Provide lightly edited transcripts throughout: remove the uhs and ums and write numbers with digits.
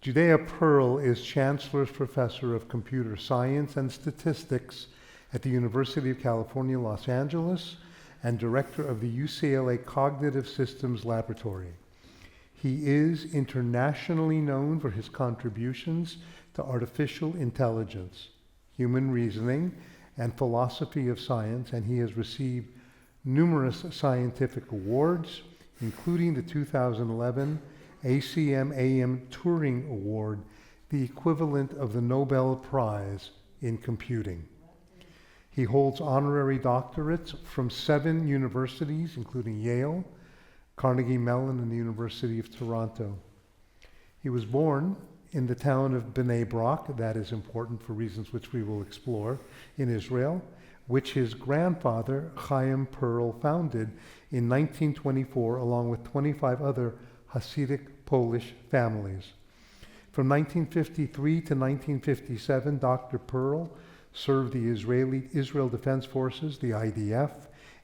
Judea Pearl is Chancellor's Professor of Computer Science and Statistics at the University of California, Los Angeles, and Director of the UCLA Cognitive Systems Laboratory. He is internationally known for his contributions to artificial intelligence, human reasoning, and philosophy of science, and he has received numerous scientific awards, including the 2011 ACM-AM Turing Award, the equivalent of the Nobel Prize in computing. He holds honorary doctorates from 7 universities, including Yale, Carnegie Mellon, and the University of Toronto. He was born in the town of Bnei Brak, that is important for reasons which we will explore, in Israel, which his grandfather, Chaim Pearl, founded in 1924, along with 25 other Hasidic Polish families. From 1953 to 1957, Dr. Pearl served the Israel Defense Forces, the IDF,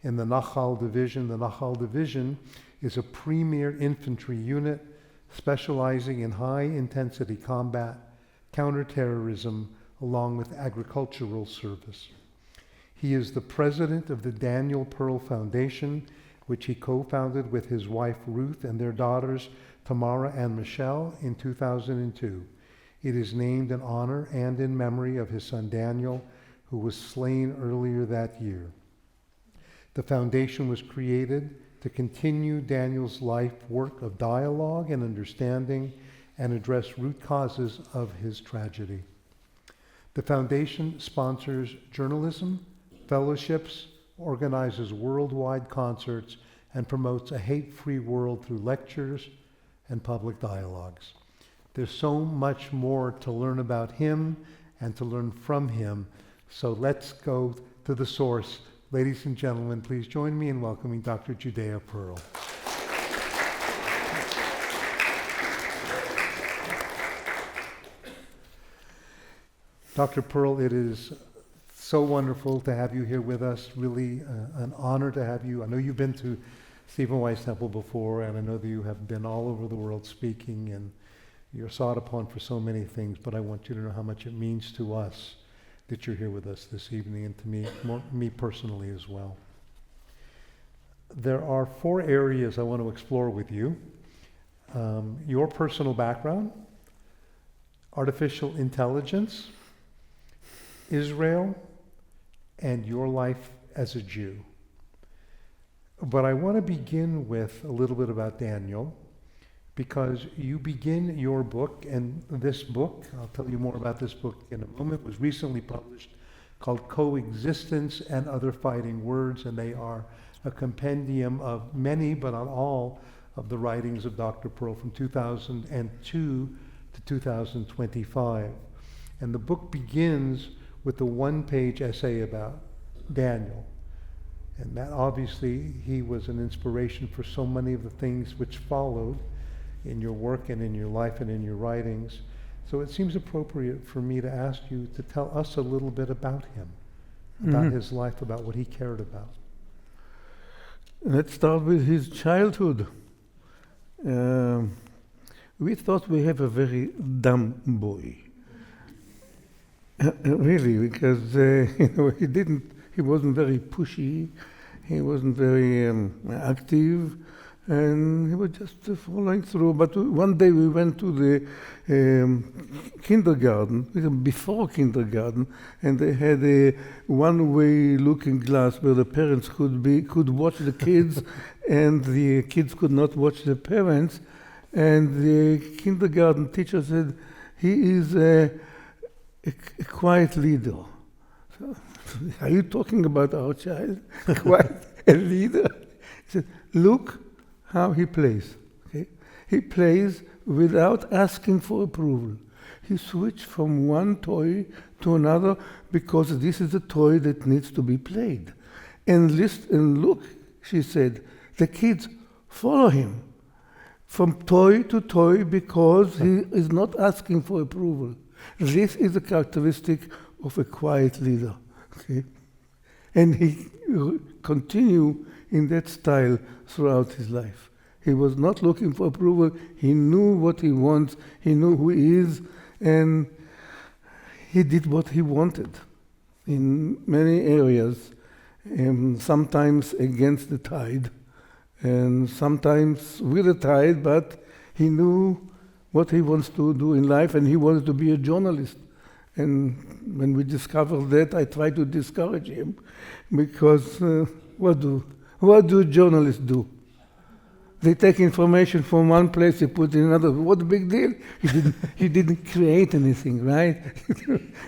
in the Nachal Division. The Nachal Division is a premier infantry unit specializing in high-intensity combat, counterterrorism, along with agricultural service. He is the president of the Daniel Pearl Foundation, which he co-founded with his wife Ruth and their daughters Tamara and Michelle in 2002. It is named in honor and in memory of his son Daniel, who was slain earlier that year. The foundation was created to continue Daniel's life work of dialogue and understanding and address root causes of his tragedy. The foundation sponsors journalism, fellowships, organizes worldwide concerts, and promotes a hate-free world through lectures and public dialogues. There's so much more to learn about him and to learn from him, so let's go to the source. Ladies and gentlemen, please join me in welcoming Dr. Judea Pearl. Dr. Pearl, it is so wonderful to have you here with us. Really an honor to have you. I know you've been to Stephen Weiss Temple before, and I know that you have been all over the world speaking, and you're sought upon for so many things, but I want you to know how much it means to us that you're here with us this evening, and to me personally as well. There are 4 areas I want to explore with you. Your personal background, artificial intelligence, Israel, and your life as a Jew. But I want to begin with a little bit about Daniel, because you begin your book, and this book, I'll tell you more about this book in a moment, was recently published, called Coexistence and Other Fighting Words, and they are a compendium of many, but not all, of the writings of Dr. Pearl from 2002 to 2025. And the book begins with a 1-page essay about Daniel. And that obviously, he was an inspiration for so many of the things which followed in your work and in your life and in your writings. So it seems appropriate for me to ask you to tell us a little bit about him, about his life, about what he cared about. Let's start with his childhood. We thought we have a very dumb boy. Really, because he wasn't very pushy, he wasn't very active, and he was just following through. But one day we went to the kindergarten, before kindergarten, and they had a one-way looking glass where the parents could watch the kids, and the kids could not watch the parents. And the kindergarten teacher said, "He is a quiet leader." So, are you talking about our child? Quite a leader? He said, "Look how he plays." Okay? He plays without asking for approval. He switched from one toy to another because this is a toy that needs to be played. And look, she said, the kids follow him from toy to toy because he is not asking for approval. This is a characteristic of a quiet leader. Okay? And he continued in that style throughout his life. He was not looking for approval. He knew what he wants. He knew who he is, and he did what he wanted in many areas, sometimes against the tide, and sometimes with the tide, but he knew what he wants to do in life, and he wanted to be a journalist. And when we discovered that, I tried to discourage him, because what do journalists do? They take information from one place, they put it in another. What a big deal! He didn't create anything, right?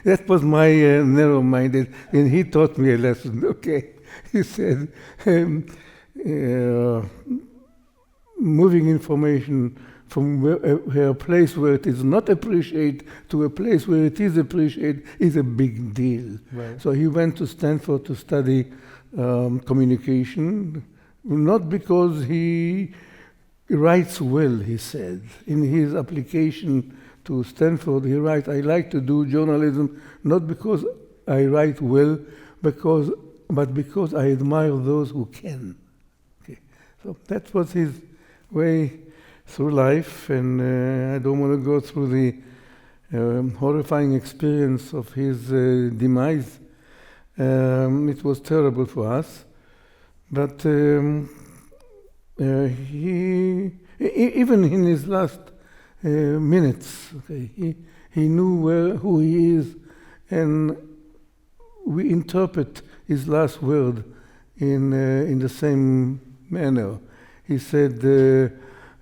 That was my narrow-minded, and he taught me a lesson. Okay, he said, moving information from a place where it is not appreciated to a place where it is appreciated is a big deal. Right. So he went to Stanford to study communication, not because he writes well, he said. In his application to Stanford, he writes, I like to do journalism not because I write well, but because I admire those who can. Okay. So that was his way through life, and I don't want to go through the horrifying experience of his demise. It was terrible for us, but he, even in his last minutes, okay, he knew who he is, and we interpret his last word in the same manner. He said,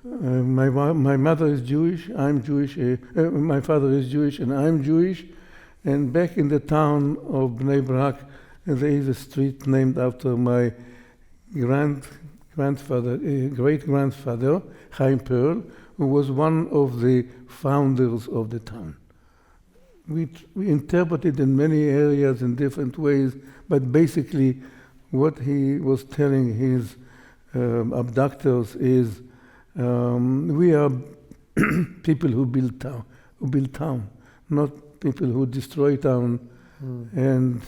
my mother is Jewish, I'm Jewish, my father is Jewish and I'm Jewish, and back in the town of Bnei Brak, there is a street named after my great-grandfather, Chaim Perl, who was one of the founders of the town. We interpreted in many areas in different ways, but basically what he was telling his abductors is, we are people who build town, not people who destroy town. And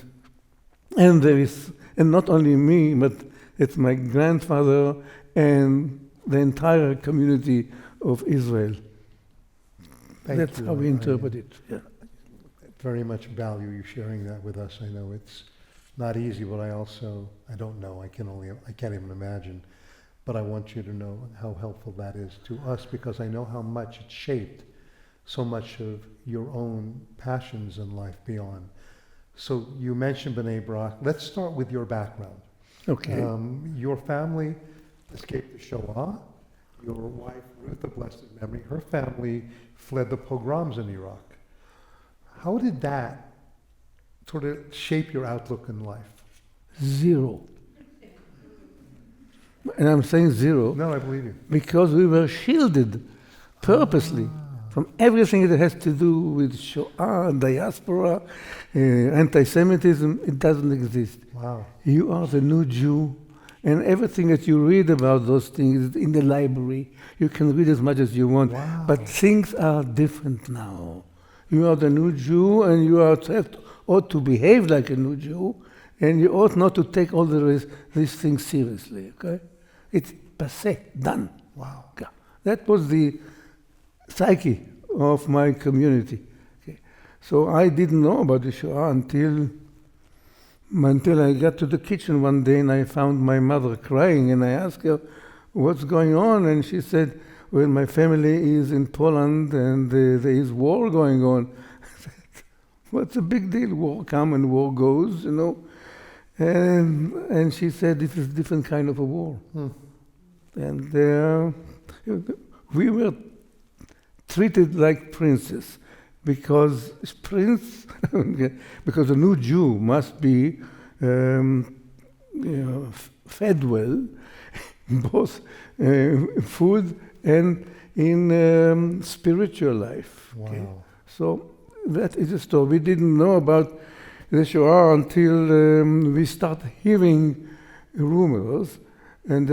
there is, and not only me, but it's my grandfather and the entire community of Israel. That's how we interpret it. Yeah. Very much value you sharing that with us. I know it's not easy, but I don't know. I can't even imagine. But I want you to know how helpful that is to us, because I know how much it shaped so much of your own passions in life beyond. So you mentioned Bnei Brak. Let's start with your background. Okay. Your family escaped the Shoah. Your wife, Ruth of blessed memory, her family fled the pogroms in Iraq. How did that sort of shape your outlook in life? Zero. And I'm saying zero. No, I believe you. Because we were shielded purposely from everything that has to do with Shoah, diaspora, anti-Semitism. It doesn't exist. Wow. You are the new Jew, and everything that you read about those things is in the library. You can read as much as you want. Wow. But things are different now. You are the new Jew, and you ought to behave like a new Jew, and you ought not to take all these things seriously. Okay, it's passé, done. Wow. Yeah. That was the psyche of my community. Okay. So I didn't know about the Shoah until I got to the kitchen one day and I found my mother crying, and I asked her, what's going on? And she said, well, my family is in Poland and there is war going on. I said, what's the big deal? War comes and war goes, you know. And she said, this is a different kind of a war. And we were treated like princes, because because a new Jew must be fed well, both food and in spiritual life. Wow. Okay? So that is a story. We didn't know about the Shoah until we started hearing rumors, and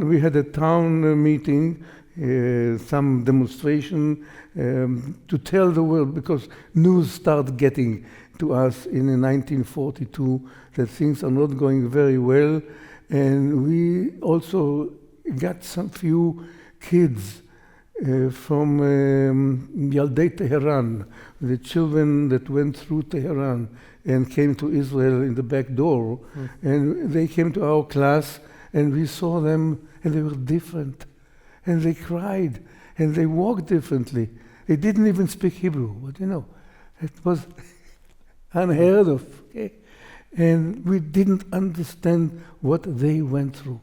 we had a town meeting, some demonstration to tell the world, because news started getting to us in 1942 that things are not going very well, and we also got some few kids from Yaldei Tehran, the children that went through Tehran and came to Israel in the back door. And they came to our class, and we saw them, and they were different. And they cried, and they walked differently. They didn't even speak Hebrew, but it was unheard of. Okay? And we didn't understand what they went through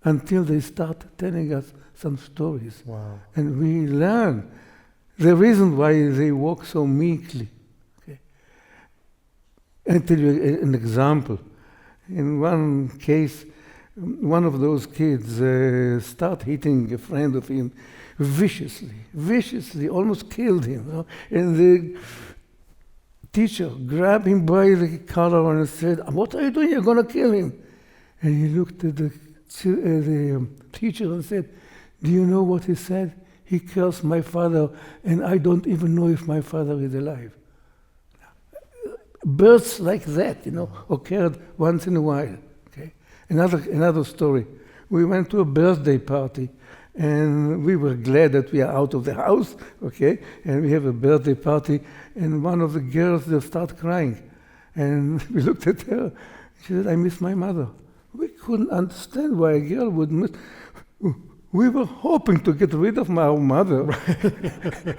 until they started telling us some stories. Wow. And we learned the reason why they walk so meekly. Okay? I'll tell you an example. In one case, one of those kids started hitting a friend of him viciously, almost killed him. And the teacher grabbed him by the collar and said, "What are you doing? You're going to kill him." And he looked at the teacher and said, "Do you know what he said? He cursed my father, and I don't even know if my father is alive." Births like that, occurred once in a while. Okay? Another story. We went to a birthday party, and we were glad that we are out of the house, okay? And we have a birthday party, and one of the girls just started crying. And we looked at her. She said, "I miss my mother." We couldn't understand why a girl would miss. We were hoping to get rid of our mother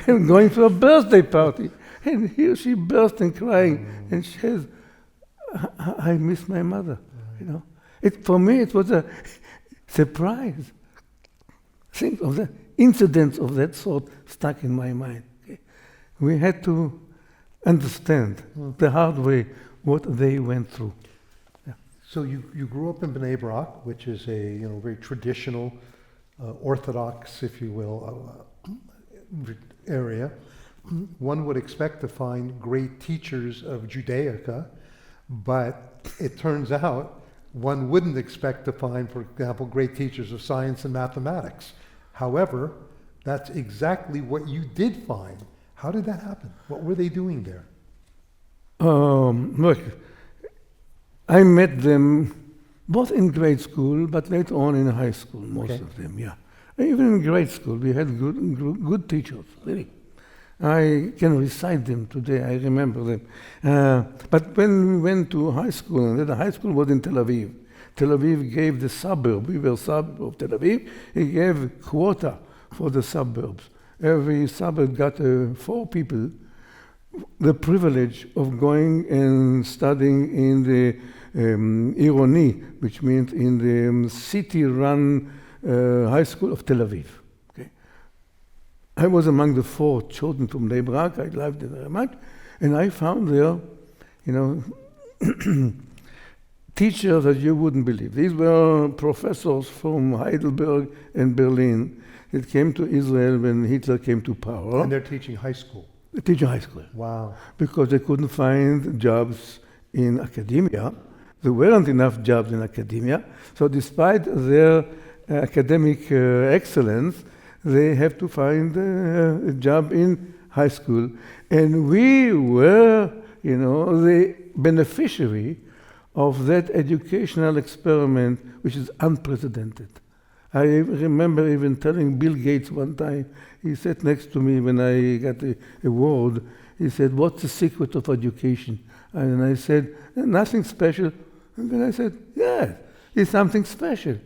and going to a birthday party. And here she burst in crying, and she says, "I miss my mother." For me, it was a surprise. Think of the incidents of that sort stuck in my mind. Okay? We had to understand the hard way what they went through. Yeah. So you grew up in Bnei Brak, which is a very traditional, Orthodox, if you will, area. One would expect to find great teachers of Judaica, but it turns out one wouldn't expect to find, for example, great teachers of science and mathematics. However, that's exactly what you did find. How did that happen? What were they doing there? Look, I met them both in grade school, but later on in high school, most of them, yeah. Even in grade school, we had good teachers, really. I can recite them today, I remember them. But when we went to high school, and the high school was in Tel Aviv. Tel Aviv gave the suburb, we were suburb of Tel Aviv, he gave quota for the suburbs. Every suburb got 4 people the privilege of going and studying in the Ironi, which means in the city-run high school of Tel Aviv. Okay? I was among the 4 children from Bnei Brak. I loved it very much. And I found there, teachers that you wouldn't believe. These were professors from Heidelberg and Berlin that came to Israel when Hitler came to power. And they're teaching high school. They teach high school. Wow. Because they couldn't find jobs in academia. There weren't enough jobs in academia. So despite their academic excellence, they have to find a job in high school. And we were, the beneficiary of that educational experiment, which is unprecedented. I remember even telling Bill Gates one time, he sat next to me when I got the award, he said, "What's the secret of education?" And I said, "Nothing special." And then I said, "Yeah, it's something special."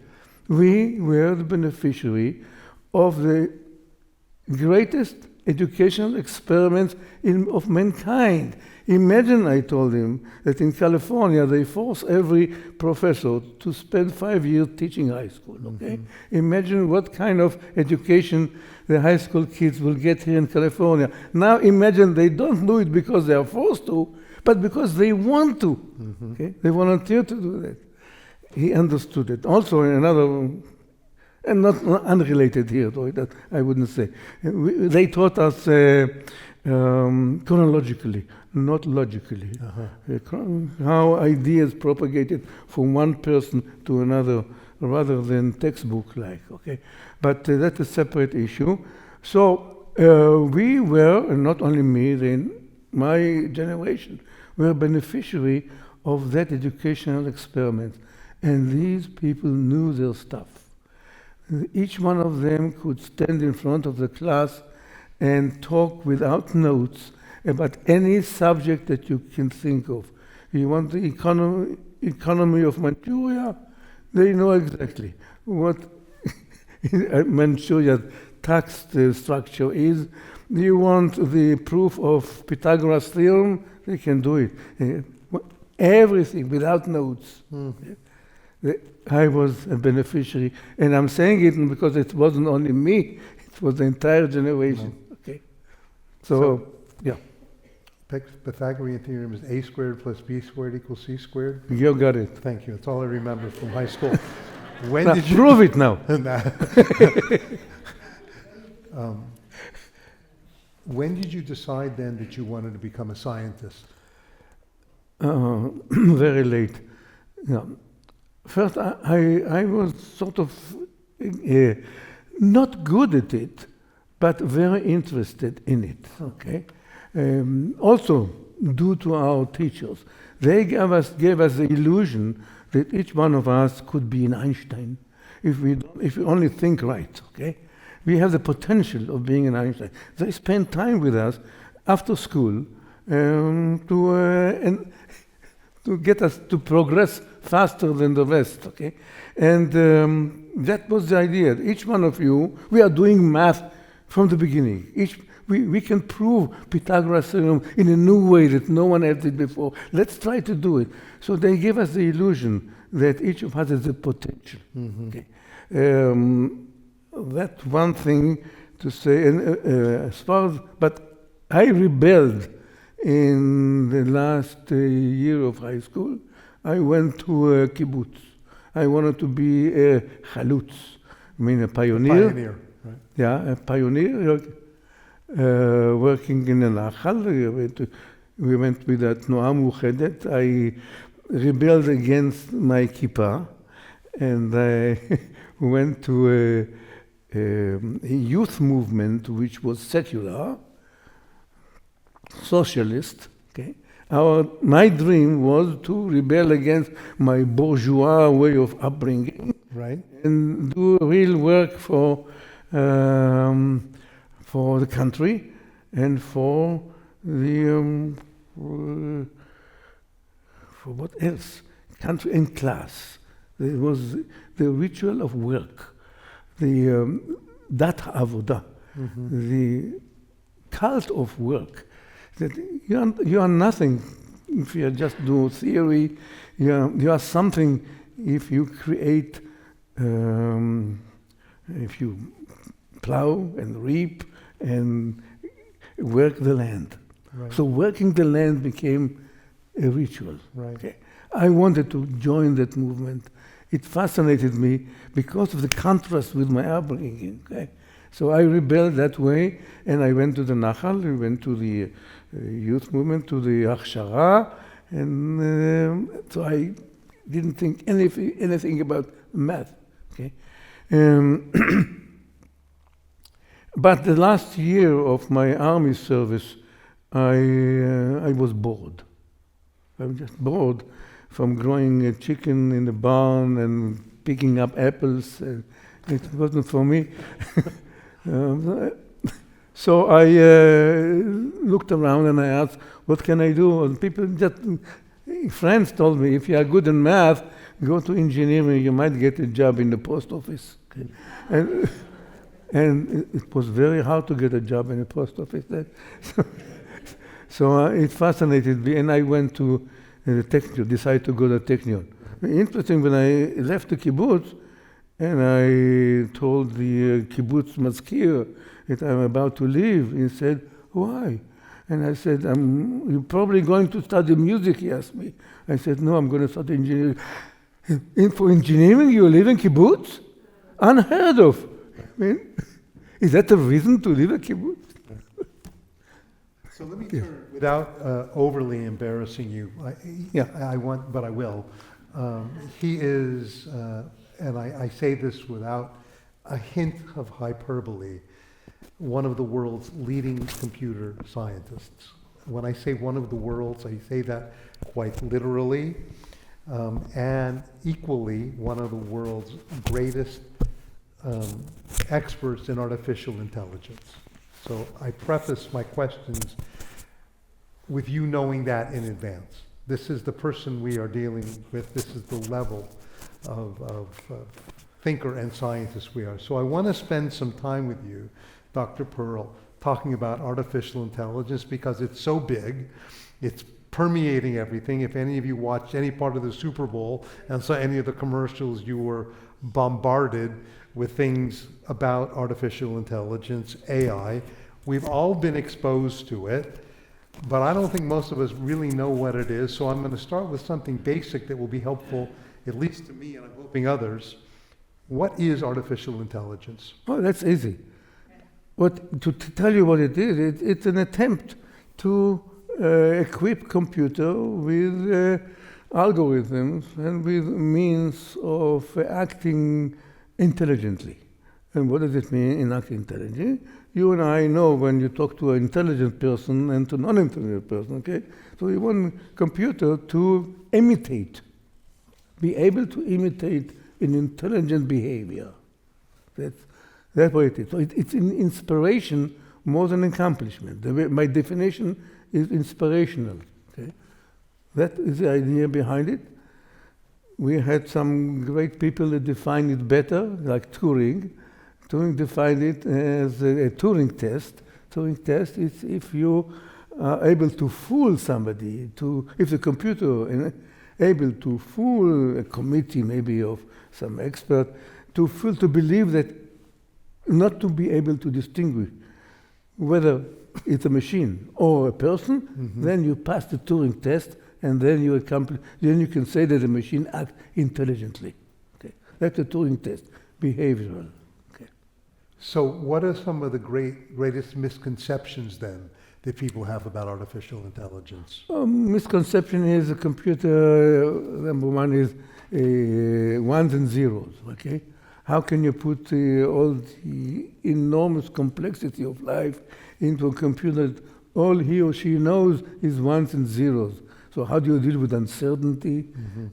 We were the beneficiary of the greatest educational experiments of mankind. Imagine, I told him, that in California they force every professor to spend 5 years teaching high school, okay? Imagine what kind of education the high school kids will get here in California. Now imagine they don't do it because they are forced to, but because they want to, okay? They volunteer to do that. He understood it. Also another, and not unrelated here, though, that I wouldn't say. They taught us chronologically, not logically. How ideas propagated from one person to another rather than textbook-like, okay? But that's a separate issue. So we were, and not only me, then my generation, were beneficiary of that educational experiment. And these people knew their stuff. Each one of them could stand in front of the class and talk without notes about any subject that you can think of. You want the economy of Manchuria? They know exactly what Manchuria tax structure is. You want the proof of Pythagoras' theorem? They can do it. Everything without notes. I was a beneficiary, and I'm saying it because it wasn't only me; it was the entire generation. Okay, so yeah. Pythagorean theorem is a squared plus b squared equals c squared. You got it. Thank you. That's all I remember from high school. When Now, did you prove it now? When did you decide then that you wanted to become a scientist? Very late. Yeah. First, I was sort of not good at it, but very interested in it. Okay. Also, due to our teachers, they gave us the illusion that each one of us could be an Einstein if we only think right. Okay. We have the potential of being an Einstein. They spend time with us after school to get us to progress faster than the rest, okay? And that was the idea. Each one of you, we are doing math from the beginning. We can prove Pythagoras' theorem in a new way that no one else did before. Let's try to do it. So they gave us the illusion that each of us has the potential. Okay? That's one thing to say. And but I rebelled in the last year of high school. I went to a kibbutz. I wanted to be a chalutz, I mean a pioneer. Pioneer, right? Yeah, a pioneer, working in a nachal. We went with a Tnu'a Muchedet. I rebelled against my kippah, and I went to a youth movement which was secular, socialist. Okay, my dream was to rebel against my bourgeois way of upbringing, right, and do real work for the country and for the for what else? Country and class. There was the ritual of work, the dat avodah, the cult of work. That you are nothing if you just do theory. You are something if you create, if you plow and reap and work the land. right. So working the land became a ritual. Right. Okay. I wanted to join that movement. It fascinated me because of the contrast with my upbringing. Okay. So I rebelled that way, and I went to the Nachal, we went to the youth movement, to the Achshara, and so I didn't think anything about math. Okay. But the last year of my army service, I was bored. I was just bored from growing a chicken in the barn and picking up apples. It wasn't for me. So I looked around and I asked, what can I do? And people friends told me, if you are good in math, go to engineering, you might get a job in the post office. Okay. And it was very hard to get a job in the post office. So it fascinated me, and I went to the Technion, decided to go to Technion. Interesting, when I left the kibbutz, and I told the kibbutz mazkir that I'm about to leave, he said, why? And I said, you're probably going to study music, he asked me. I said, no, I'm going to study engineering. For engineering, you live in kibbutz? Unheard of. I mean, is that a reason to leave a kibbutz? So let me turn, without overly embarrassing you, I want, but I will. He is, and I say this without a hint of hyperbole, one of the world's leading computer scientists. When I say one of the world's, I say that quite literally, and equally one of the world's greatest experts in artificial intelligence. So I preface my questions with you knowing that in advance. This is the person we are dealing with. This is the level of thinker and scientist we are. So I want to spend some time with you, Dr. Pearl, talking about artificial intelligence because it's so big. It's permeating everything. If any of you watched any part of the Super Bowl and saw any of the commercials, you were bombarded with things about artificial intelligence, AI. We've all been exposed to it, but I don't think most of us really know what it is. So I'm going to start with something basic that will be helpful, at least to me, and I'm hoping others. What is artificial intelligence? Oh, that's easy. To tell you what it is, it's an attempt to equip computer with algorithms and with means of acting intelligently. And what does it mean in acting intelligently? You and I know when you talk to an intelligent person and to a non-intelligent person, okay? So you want a computer to be able to imitate an intelligent behavior. That's what it is. So it's an inspiration more than accomplishment. My definition is inspirational. Okay? That is the idea behind it. We had some great people that defined it better, like Turing. Turing defined it as a Turing test. Turing test is if you are able to fool somebody, if the computer is able to fool a committee, maybe of some expert, to believe that not to be able to distinguish whether it's a machine or a person, then you pass the Turing test, and then you can say that the machine acts intelligently. Okay, that's the Turing test, behavioral. Okay. So, what are some of the greatest misconceptions then that people have about artificial intelligence? Misconception is a computer. Number one is ones and zeros. Okay. How can you put all the enormous complexity of life into a computer that all he or she knows is ones and zeros? So how do you deal with uncertainty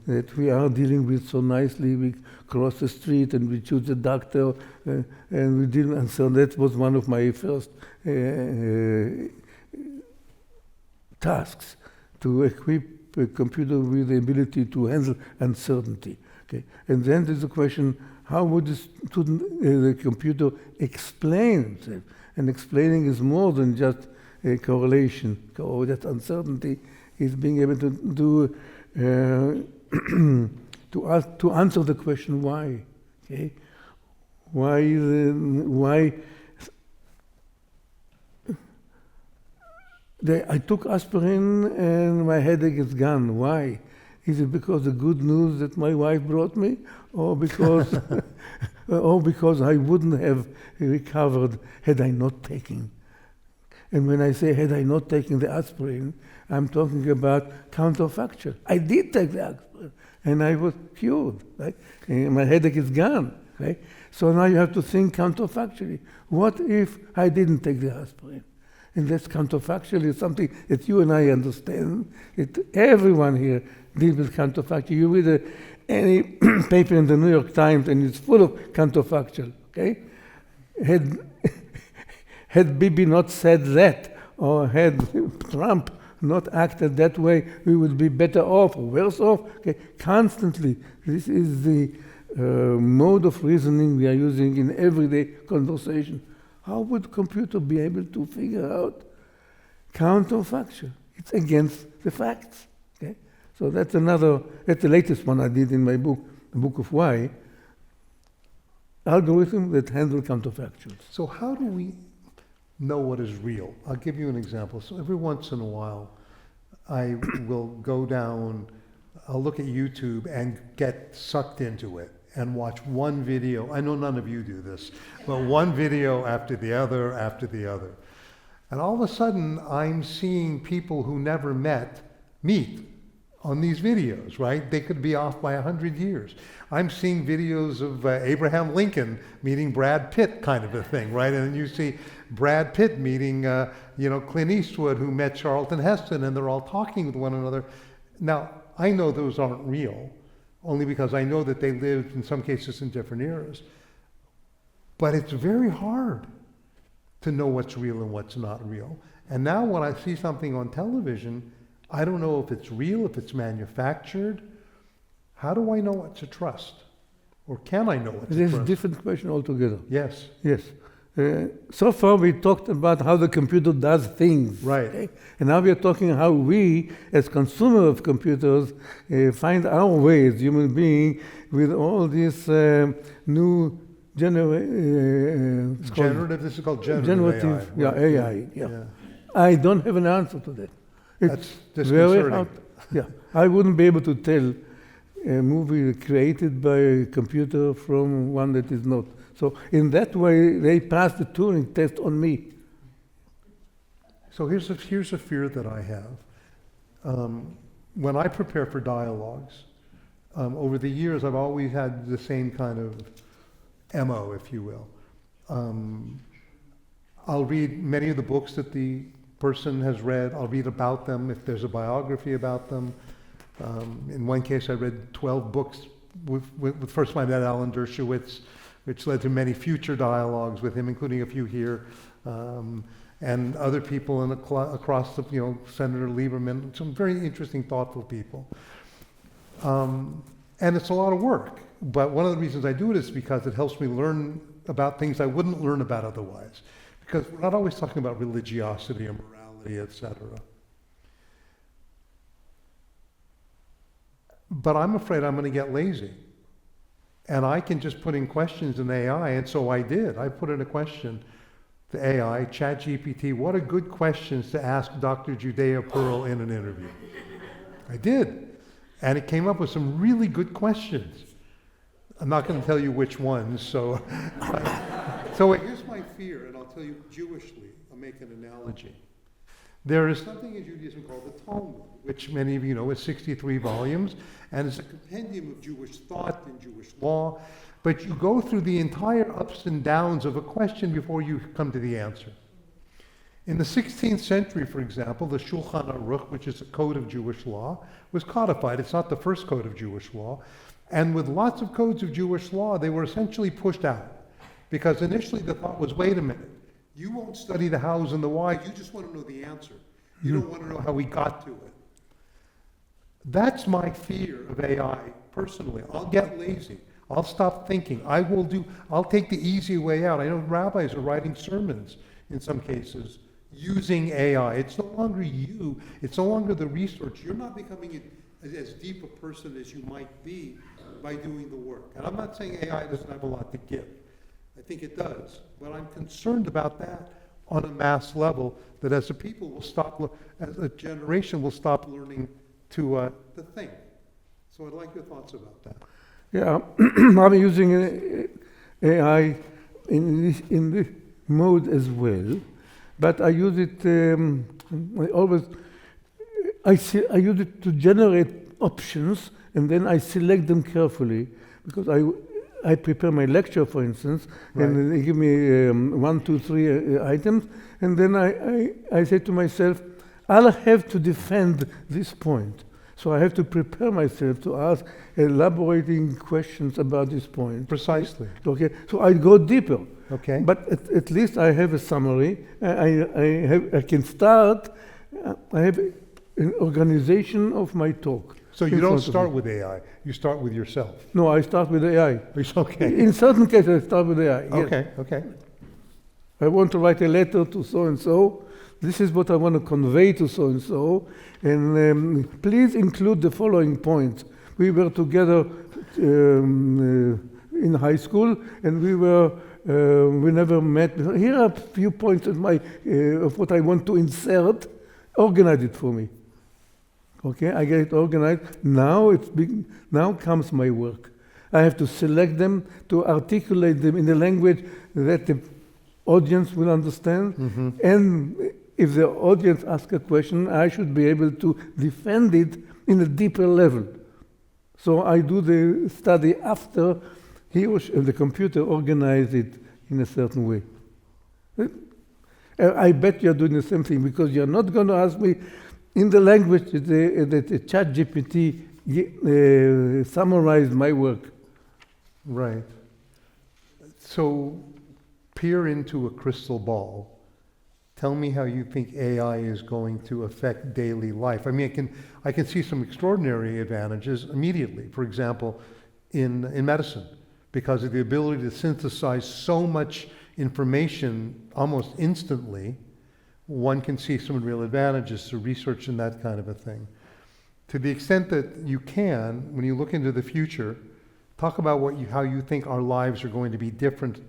that we are dealing with so nicely? We cross the street and we choose a doctor and we deal, and so that was one of my first tasks, to equip a computer with the ability to handle uncertainty. Okay, and then there's the question: how would the computer explain itself? And explaining is more than just a correlation. That uncertainty is being able to do to answer the question why. Okay, why? I took aspirin and my headache is gone. Why? Is it because the good news that my wife brought me, or because I wouldn't have recovered had I not taken? And when I say had I not taken the aspirin, I'm talking about counterfactual. I did take the aspirin, and I was cured. Right? And my headache is gone. Right? So now you have to think counterfactually. What if I didn't take the aspirin? And that's counterfactual is something that you and I understand. Everyone here deals with counterfactual. You read any paper in the New York Times and it's full of counterfactual. Okay, had Bibi not said that, or had Trump not acted that way, we would be better off or worse off. Okay, constantly, this is the mode of reasoning we are using in everyday conversation. How would computer be able to figure out counterfactual? It's against the facts. Okay? So that's the latest one I did in my book, the Book of Why, algorithms that handle counterfactuals. So how do we know what is real? I'll give you an example. So every once in a while, I will go down, I'll look at YouTube and get sucked into it and watch one video. I know none of you do this, but one video after the other, after the other. And all of a sudden, I'm seeing people who never meet on these videos, right? They could be off by 100 years. I'm seeing videos of Abraham Lincoln meeting Brad Pitt, kind of a thing, right? And then you see Brad Pitt meeting, Clint Eastwood, who met Charlton Heston, and they're all talking with one another. Now, I know those aren't real, only because I know that they lived, in some cases, in different eras. But it's very hard to know what's real and what's not real. And now when I see something on television, I don't know if it's real, if it's manufactured. How do I know what to trust? Or can I know what to This is a trust? different question altogether. Yes. Yes. So far we talked about how the computer does things. Right. Okay? And now we are talking how we, as consumers of computers, find our way as human beings with all these new Generative, this is called generative AI. AI. Yeah. I don't have an answer to that. That's It's very disconcerting. hard. Yeah, I wouldn't be able to tell a movie created by a computer from one that is not. So in that way, they passed the Turing test on me. So here's a fear that I have. When I prepare for dialogues, over the years, I've always had the same kind of MO, if you will. I'll read many of the books that the person has read. I'll read about them if there's a biography about them. In one case, I read 12 books with first I met Alan Dershowitz, which led to many future dialogues with him, including a few here, and other people across the, Senator Lieberman, some very interesting, thoughtful people. And it's a lot of work, but one of the reasons I do it is because it helps me learn about things I wouldn't learn about otherwise. Because we're not always talking about religiosity or morality, etc. But I'm afraid I'm going to get lazy. And I can just put in questions in AI, and so I did. I put in a question to AI, ChatGPT, what are good questions to ask Dr. Judea Pearl in an interview? I did. And it came up with some really good questions. I'm not going to tell you which ones, so here's my fear, and I'll tell you Jewishly, I'll make an analogy. There is something in Judaism called the Talmud, which many of you know is 63 volumes, and it's a compendium of Jewish thought and Jewish law, but you go through the entire ups and downs of a question before you come to the answer. In the 16th century, for example, the Shulchan Aruch, which is a code of Jewish law, was codified. It's not the first code of Jewish law. And with lots of codes of Jewish law, they were essentially pushed out. Because initially the thought was, wait a minute, you won't study the hows and the whys, you just want to know the answer. You don't want to know how we got to it. That's my fear of AI, personally. I'll get lazy. I'll stop thinking. I'll take the easy way out. I know rabbis are writing sermons, in some cases, using AI. It's no longer you. It's no longer the research. You're not becoming as deep a person as you might be by doing the work. And I'm not saying AI doesn't have a lot to give. I think it does. But I'm concerned about that on a mass level, that as a people will stop, as a generation will stop learning to think. So I'd like your thoughts about that. Yeah, I'm using AI in this mode as well, but I use it. I use it to generate options, and then I select them carefully because I prepare my lecture, for instance, right. And they give me 1, 2, 3 items, and then I say to myself, I'll have to defend this point. So I have to prepare myself to ask elaborating questions about this point. Precisely. Okay, so I go deeper. Okay. But at least I have a summary. I can start. I have an organization of my talk. So you don't start with AI. You start with yourself. No, I start with AI. It's okay. In certain cases, I start with AI. Okay. Yes. Okay. I want to write a letter to so and so. This is what I want to convey to so and so. And please include the following points. We were together in high school, and we never met. Here are a few points of what I want to insert. Organize it for me. Okay, I get it organized. Now now comes my work. I have to select them, to articulate them in a language that the audience will understand. Mm-hmm. And if the audience asks a question, I should be able to defend it in a deeper level. So I do the study after the computer organized it in a certain way. I bet you're doing the same thing, because you're not going to ask me in the language that the ChatGPT summarized my work. Right. So peer into a crystal ball. Tell me how you think AI is going to affect daily life. I mean, I can see some extraordinary advantages immediately. For example, in medicine, because of the ability to synthesize so much information almost instantly, one can see some real advantages to research and that kind of a thing. To the extent that you can, when you look into the future, talk about how you think our lives are going to be different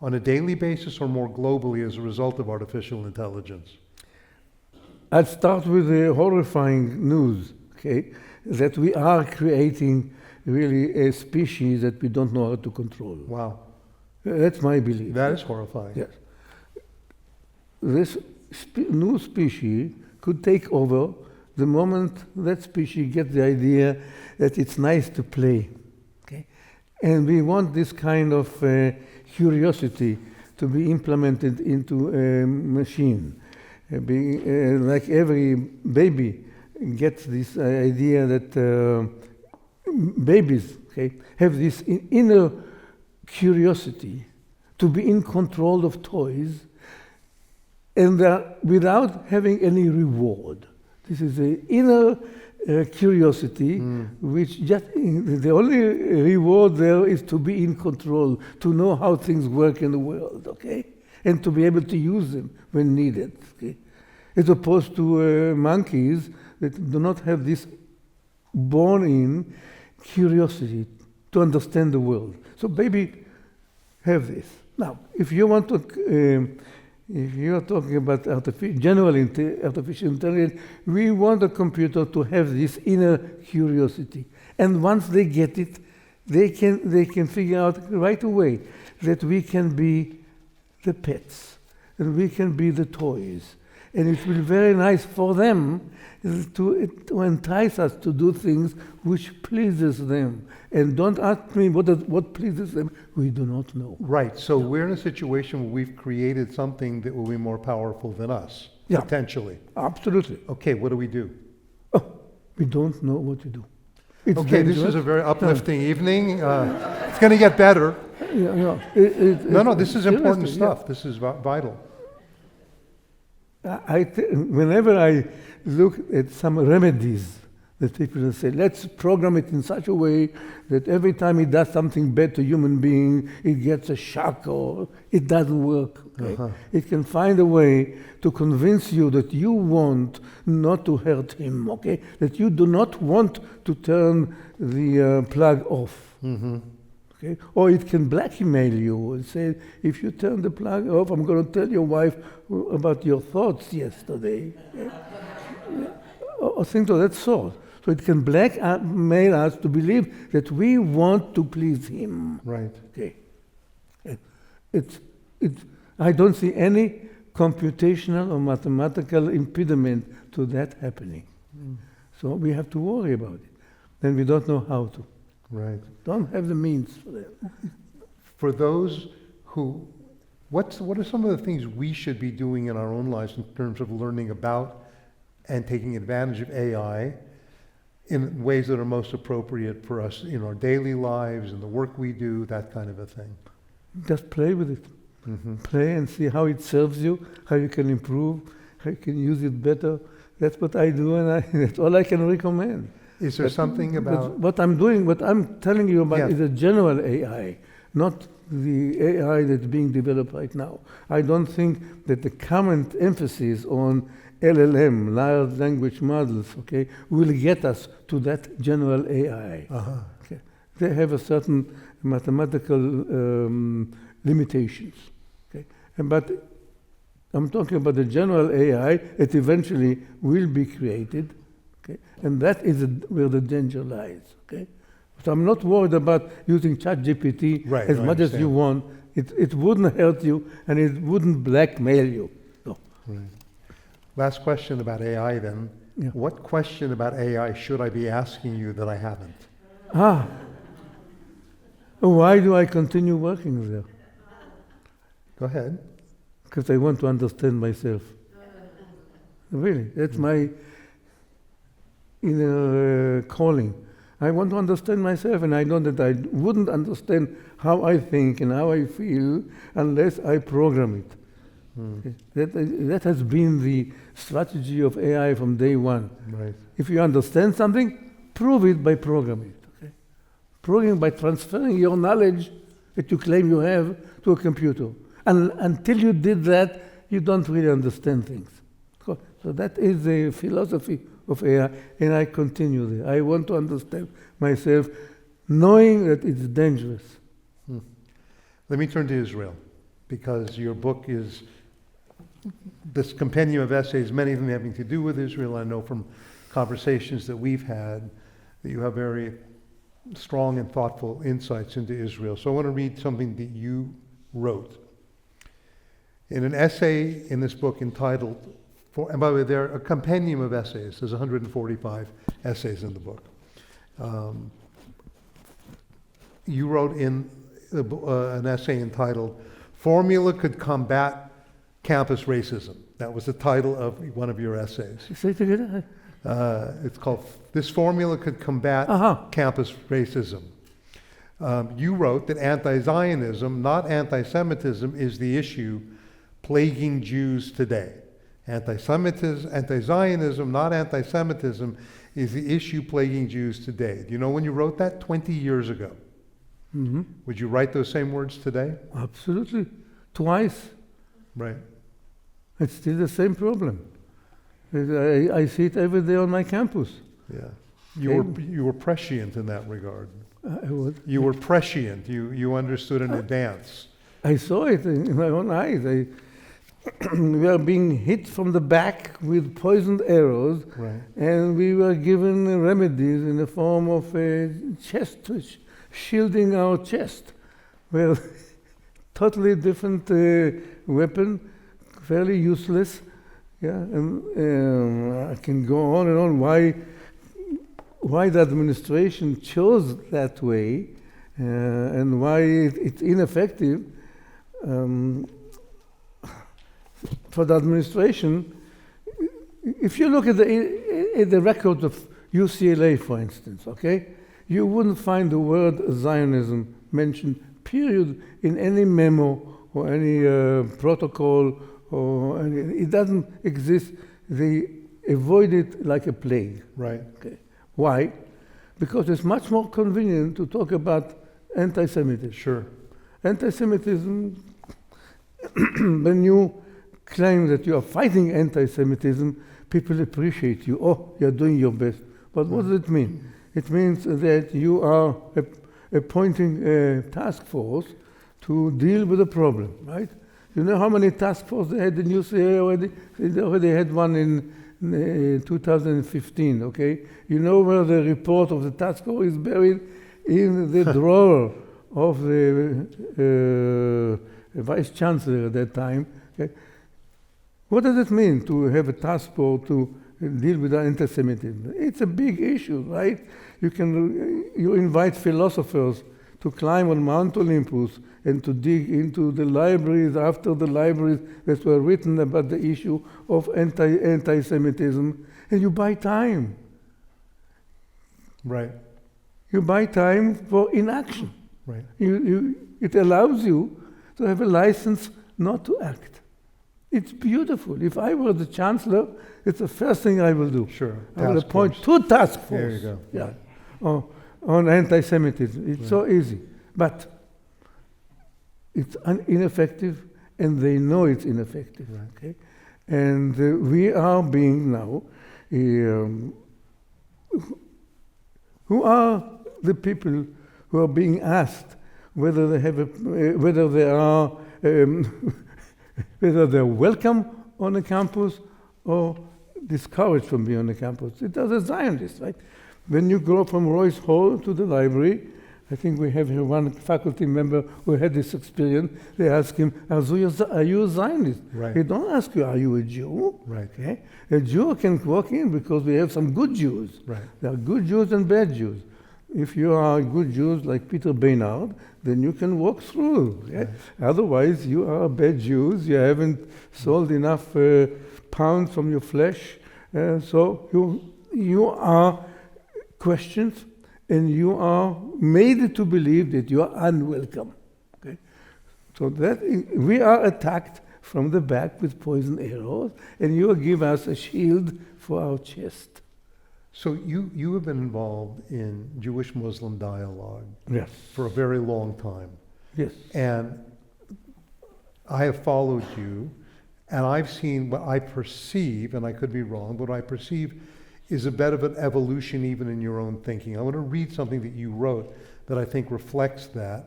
on a daily basis or more globally as a result of artificial intelligence. I'll start with the horrifying news, okay, that we are creating really a species that we don't know how to control. Wow. That's my belief. That is horrifying. Yes. This new species could take over the moment that species gets the idea that it's nice to play. Okay? And we want this kind of curiosity to be implemented into a machine. Like every baby gets this idea that babies have this inner curiosity to be in control of toys and without having any reward. This is the inner curiosity, which just the only reward there is to be in control, to know how things work in the world, okay, and to be able to use them when needed, okay, as opposed to monkeys that do not have this born-in curiosity to understand the world. So baby have this. Now, if you want to. If you are talking about general artificial intelligence, we want a computer to have this inner curiosity. And once they get it, they can figure out right away that we can be the pets, and we can be the toys. And it will be very nice for them to entice us to do things which pleases them. And don't ask me what pleases them. We do not know. Right. So we're in a situation where we've created something that will be more powerful than us, potentially. Absolutely. Okay, what do we do? Oh, we don't know what to do. It's okay, dangerous. This is a very uplifting evening. It's going to get better. No, this is important stuff. Yeah. This is vital. Whenever I look at some remedies that people say, let's program it in such a way that every time it does something bad to human being, it gets a shock or it doesn't work. Okay? It can find a way to convince you that you want not to hurt him, okay? That you do not want to turn the plug off. Okay? Or it can blackmail you and say, if you turn the plug off, I'm going to tell your wife about your thoughts yesterday. Or things of that sort. So it can blackmail us to believe that we want to please him. Right. Okay. I don't see any computational or mathematical impediment to that happening. So we have to worry about it. And we don't know how to. Right. Don't have the means for that. For those who, what are some of the things we should be doing in our own lives in terms of learning about and taking advantage of AI in ways that are most appropriate for us in our daily lives, in the work we do, that kind of a thing? Just play with it. Play and see how it serves you, how you can improve, how you can use it better. That's what I do, and that's all I can recommend. Is there something about... What I'm telling you about is a general AI, not the AI that's being developed right now. I don't think that the current emphasis on LLM, large language models, okay, will get us to that general AI. Okay. They have a certain mathematical limitations. Okay. But I'm talking about the general AI that eventually will be created. Okay? And that is where the danger lies. Okay? So I'm not worried about using ChatGPT as much as you want. It wouldn't hurt you and it wouldn't blackmail you. No. Right. Last question about AI then. Yeah. What question about AI should I be asking you that I haven't? Why do I continue working there? Go ahead. Because I want to understand myself. Really, that's my inner calling. I want to understand myself, and I know that I wouldn't understand how I think and how I feel unless I program it. That has been the strategy of AI from day one. Right. If you understand something, prove it by programming it. Okay? Proving by transferring your knowledge that you claim you have to a computer. And until you did that, you don't really understand things. So that is the philosophy of AI, and I continue there. I want to understand myself, knowing that it's dangerous. Let me turn to Israel, because your book is this compendium of essays, many of them having to do with Israel. I know from conversations that we've had that you have very strong and thoughtful insights into Israel. So I want to read something that you wrote. In an essay in this book entitled, and by the way, there are a compendium of essays. There's 145 essays in the book. You wrote in an essay entitled, "Formula Could Combat Campus Racism." That was the title of one of your essays. Say it again. It's called, "This Formula Could Combat Campus Racism." You wrote that anti-Zionism, not anti-Semitism, is the issue plaguing Jews today. Anti-Zionism, not anti-Semitism, is the issue plaguing Jews today. Do you know when you wrote that? 20 years ago. Mm-hmm. Would you write those same words today? Absolutely. Twice. Right. It's still the same problem. I see it every day on my campus. Yeah. You were prescient in that regard. I was. You were prescient. You understood in advance. I saw it in my own eyes. We were being hit from the back with poisoned arrows, Right. and we were given remedies in the form of a chest shielding our chest. Well, totally different weapon, fairly useless. Yeah, and I can go on and on why the administration chose that way and why it's ineffective. For the administration, if you look at the record of UCLA, for instance, okay, you wouldn't find the word Zionism mentioned, period, in any memo or any protocol, it doesn't exist. They avoid it like a plague. Right. Okay. Why? Because it's much more convenient to talk about anti-Semitism. Sure. Anti-Semitism, when you claim that you are fighting anti-Semitism, people appreciate you. Oh, you're doing your best. But what does it mean? It means that you are appointing a task force to deal with the problem, right? You know how many task forces they had in UCLA already? They already had one in 2015, okay? You know where the report of the task force is buried? In the drawer of the vice chancellor at that time. Okay? What does it mean to have a task force to deal with anti-Semitism? It's a big issue, right? You invite philosophers to climb on Mount Olympus and to dig into the libraries after the libraries that were written about the issue of anti-Semitism, and you buy time. Right. You buy time for inaction. Right. It allows you to have a license not to act. It's beautiful. If I were the chancellor, it's the first thing I will do. Sure. I will appoint two task forces. There you go. Yeah. Right. On anti-Semitism. It's so easy. But it's ineffective, and they know it's ineffective. Right. Okay? And we are being now, who are the people who are being asked whether they have whether they are whether they're welcome on the campus or discouraged from being on the campus. It does a Zionist, right? When you go from Royce Hall to the library, I think we have here one faculty member who had this experience. They ask him, are you a Zionist? Right. They don't ask you, are you a Jew? Right. Okay? A Jew can walk in because we have some good Jews. Right. There are good Jews and bad Jews. If you are good Jews like Peter Baynard, then you can walk through. Yeah? Right. Otherwise, you are bad Jews. You haven't sold enough pounds from your flesh. So you are questioned, and you are made to believe that you are unwelcome. Okay? So we are attacked from the back with poison arrows, and you give us a shield for our chest. So you have been involved in Jewish-Muslim dialogue Yes. for a very long time. Yes. And I have followed you, and I've seen what I perceive, and I could be wrong, but what I perceive is a bit of an evolution even in your own thinking. I want to read something that you wrote that I think reflects that.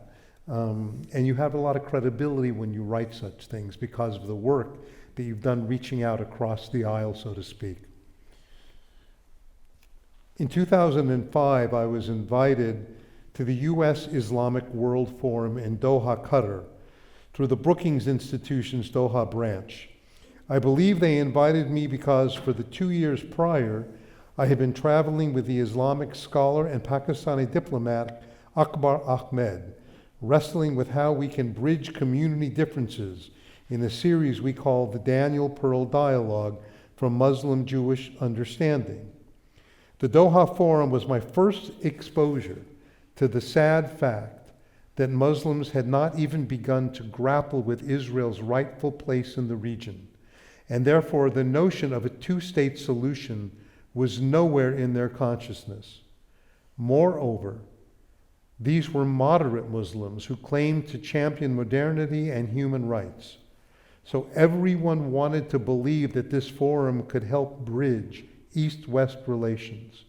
And you have a lot of credibility when you write such things because of the work that you've done reaching out across the aisle, so to speak. In 2005, I was invited to the U.S. Islamic World Forum in Doha, Qatar, through the Brookings Institution's Doha branch. I believe they invited me because for the 2 years prior, I had been traveling with the Islamic scholar and Pakistani diplomat Akbar Ahmed, wrestling with how we can bridge community differences in a series we call the Daniel Pearl Dialogue from Muslim-Jewish Understanding. The Doha Forum was my first exposure to the sad fact that Muslims had not even begun to grapple with Israel's rightful place in the region, and therefore the notion of a two-state solution was nowhere in their consciousness. Moreover, these were moderate Muslims who claimed to champion modernity and human rights. So everyone wanted to believe that this forum could help bridge East-West relations.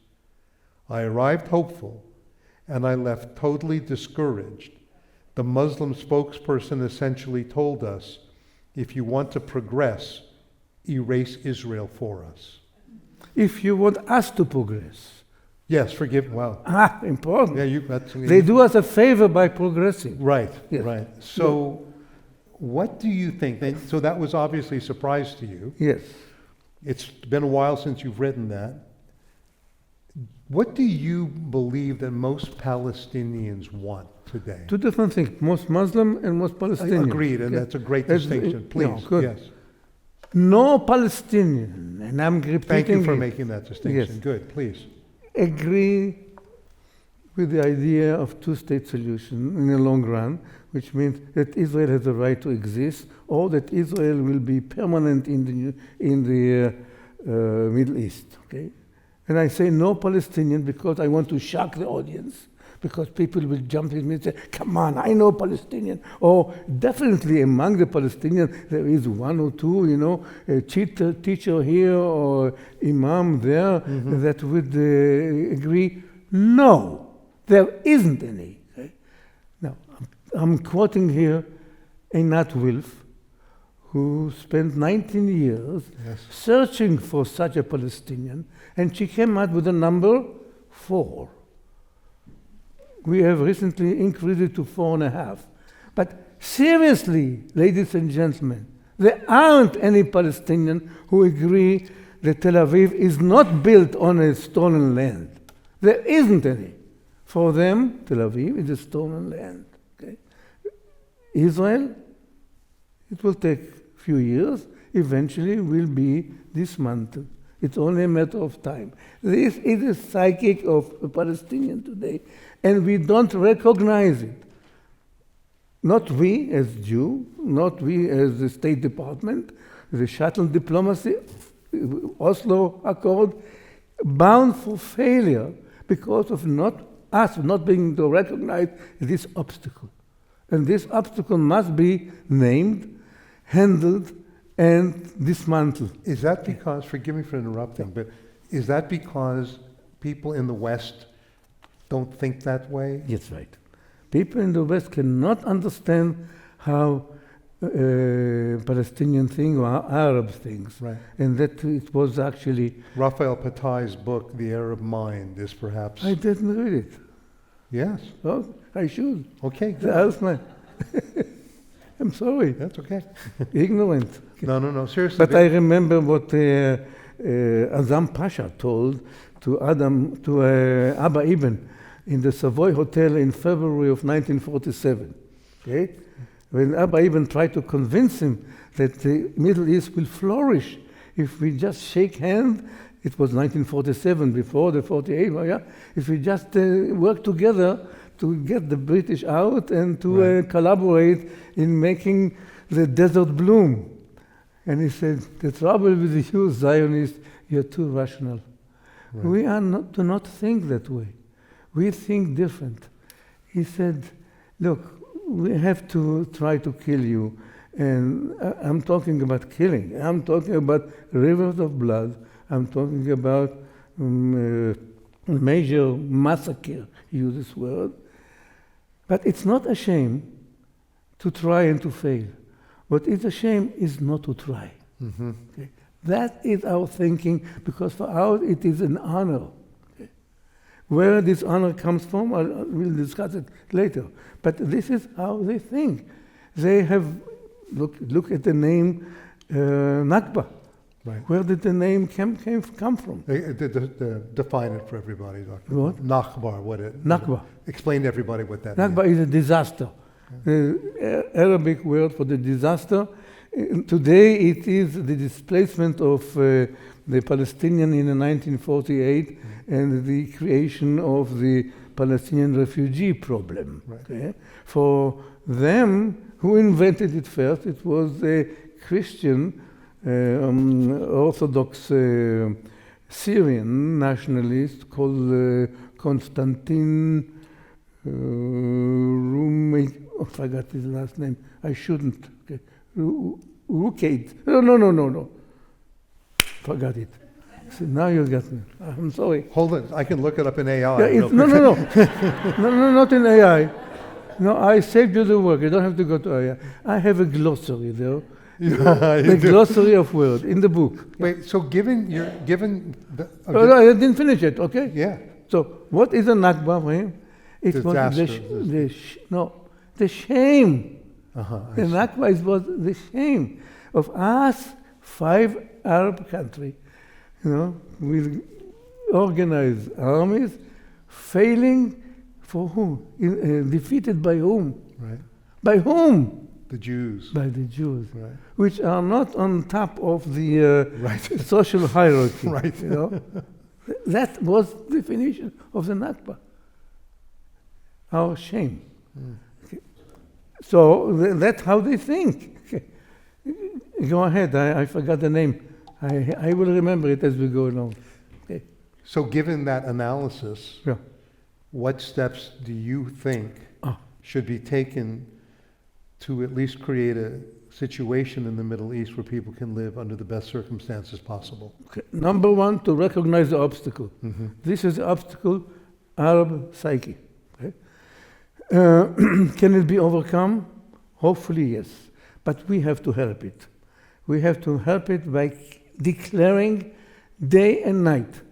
I arrived hopeful, and I left totally discouraged. The Muslim spokesperson essentially told us, if you want to progress, erase Israel for us. If you want us to progress. Yes, forgive, wow. Important. Yeah, they do us a favor by progressing. Right, Yes. right. So what do you think? So that was obviously a surprise to you. Yes. It's been a while since you've written that. What do you believe that most Palestinians want today? Two different things, most Muslim and most Palestinian. Agreed, and that's a great distinction. Please, good. yes. No Palestinian, and I'm repeating Thank you for it, making that distinction. Yes. Good, please. agree with the idea of two-state solution in the long run, which means that Israel has the right to exist, or that Israel will be permanent in the Middle East. Okay, and I say no Palestinian because I want to shock the audience, because people will jump in and say, "Come on, I know Palestinian." Or definitely among the Palestinians there is one or two, a teacher here or imam there that would agree. No. There isn't any. Okay? Now, I'm quoting here Einat Wilf, who spent 19 years searching for such a Palestinian, and she came out with the number 4. We have recently increased it to 4.5. But seriously, ladies and gentlemen, there aren't any Palestinians who agree that Tel Aviv is not built on a stolen land. There isn't any. For them, Tel Aviv is a stolen land. Okay? Israel, it will take a few years, eventually will be dismantled. It's only a matter of time. This is the psychic of a Palestinian today, and we don't recognize it. Not we as Jew, not we as the State Department, the shuttle diplomacy, Oslo Accord, bound for failure because of us not being to recognize this obstacle. And this obstacle must be named, handled, and dismantled. Is that because, forgive me for interrupting, but is that because people in the West don't think that way? That's right. People in the West cannot understand how Palestinian thing or Arab things. Right. And that it was actually... Raphael Patai's book, The Arab Mind, is perhaps... I didn't read it. Yes. Oh, I should. Okay, good. That's my... I'm sorry. That's okay. Ignorant. No, seriously. But I remember what Azam Pasha told to Abba Ibn in the Savoy Hotel in February of 1947. Okay? When Abba Ibn tried to convince him that the Middle East will flourish if we just shake hands it was 1947 before the 48, well, yeah, if we just work together to get the British out and to collaborate in making the desert bloom. And he said, the trouble with you Zionists, you're too rational. Right. We do not think that way. We think different. He said, look, we have to try to kill you. And I'm talking about killing. I'm talking about rivers of blood. I'm talking about major massacre, use this word. But it's not a shame to try and to fail. What is a shame is not to try. Mm-hmm. Okay? That is our thinking, because for us it is an honor. Okay? Where this honor comes from, we'll discuss it later. But this is how they think. They have, look at the name Nakba. Right. Where did the name come from? Define it for everybody, Dr. What? Nakba, what it? Nakba. Explain to everybody what that means. Nakba is a disaster. The Arabic word for the disaster. Today it is the displacement of the Palestinian in 1948 and the creation of the Palestinian refugee problem. Right. Okay? For them, who invented it first? It was a Christian Orthodox Syrian nationalist called Constantine I forgot his last name. I shouldn't. Okay. Rukate. No. Forgot it. So now you got me. I'm sorry. Hold it. I can look it up in AI. Yeah, no, not in AI. No, I saved you the work. You don't have to go to AI. I have a glossary there. The glossary of words in the book. Wait, so given the... No, I didn't finish it, okay? Yeah. So what is a Nakba for him? It Disaster. was the shame. Uh-huh, The Nakba was the shame of us, 5 Arab countries, with organized armies, failing for whom? Defeated by whom? Right. By whom? The Jews. By the Jews, Right. which are not on top of the Right. social hierarchy. Right. That was the definition of the Nakba. Our shame. Okay. So that's how they think. Okay. Go ahead. I forgot the name. I will remember it as we go along. Okay. So given that analysis, Yeah. what steps do you think should be taken to at least create a situation in the Middle East where people can live under the best circumstances possible? Okay. Number one, to recognize the obstacle. Mm-hmm. This is the obstacle, Arab psyche. Okay? Can it be overcome? Hopefully, yes. But we have to help it. We have to help it by declaring day and night.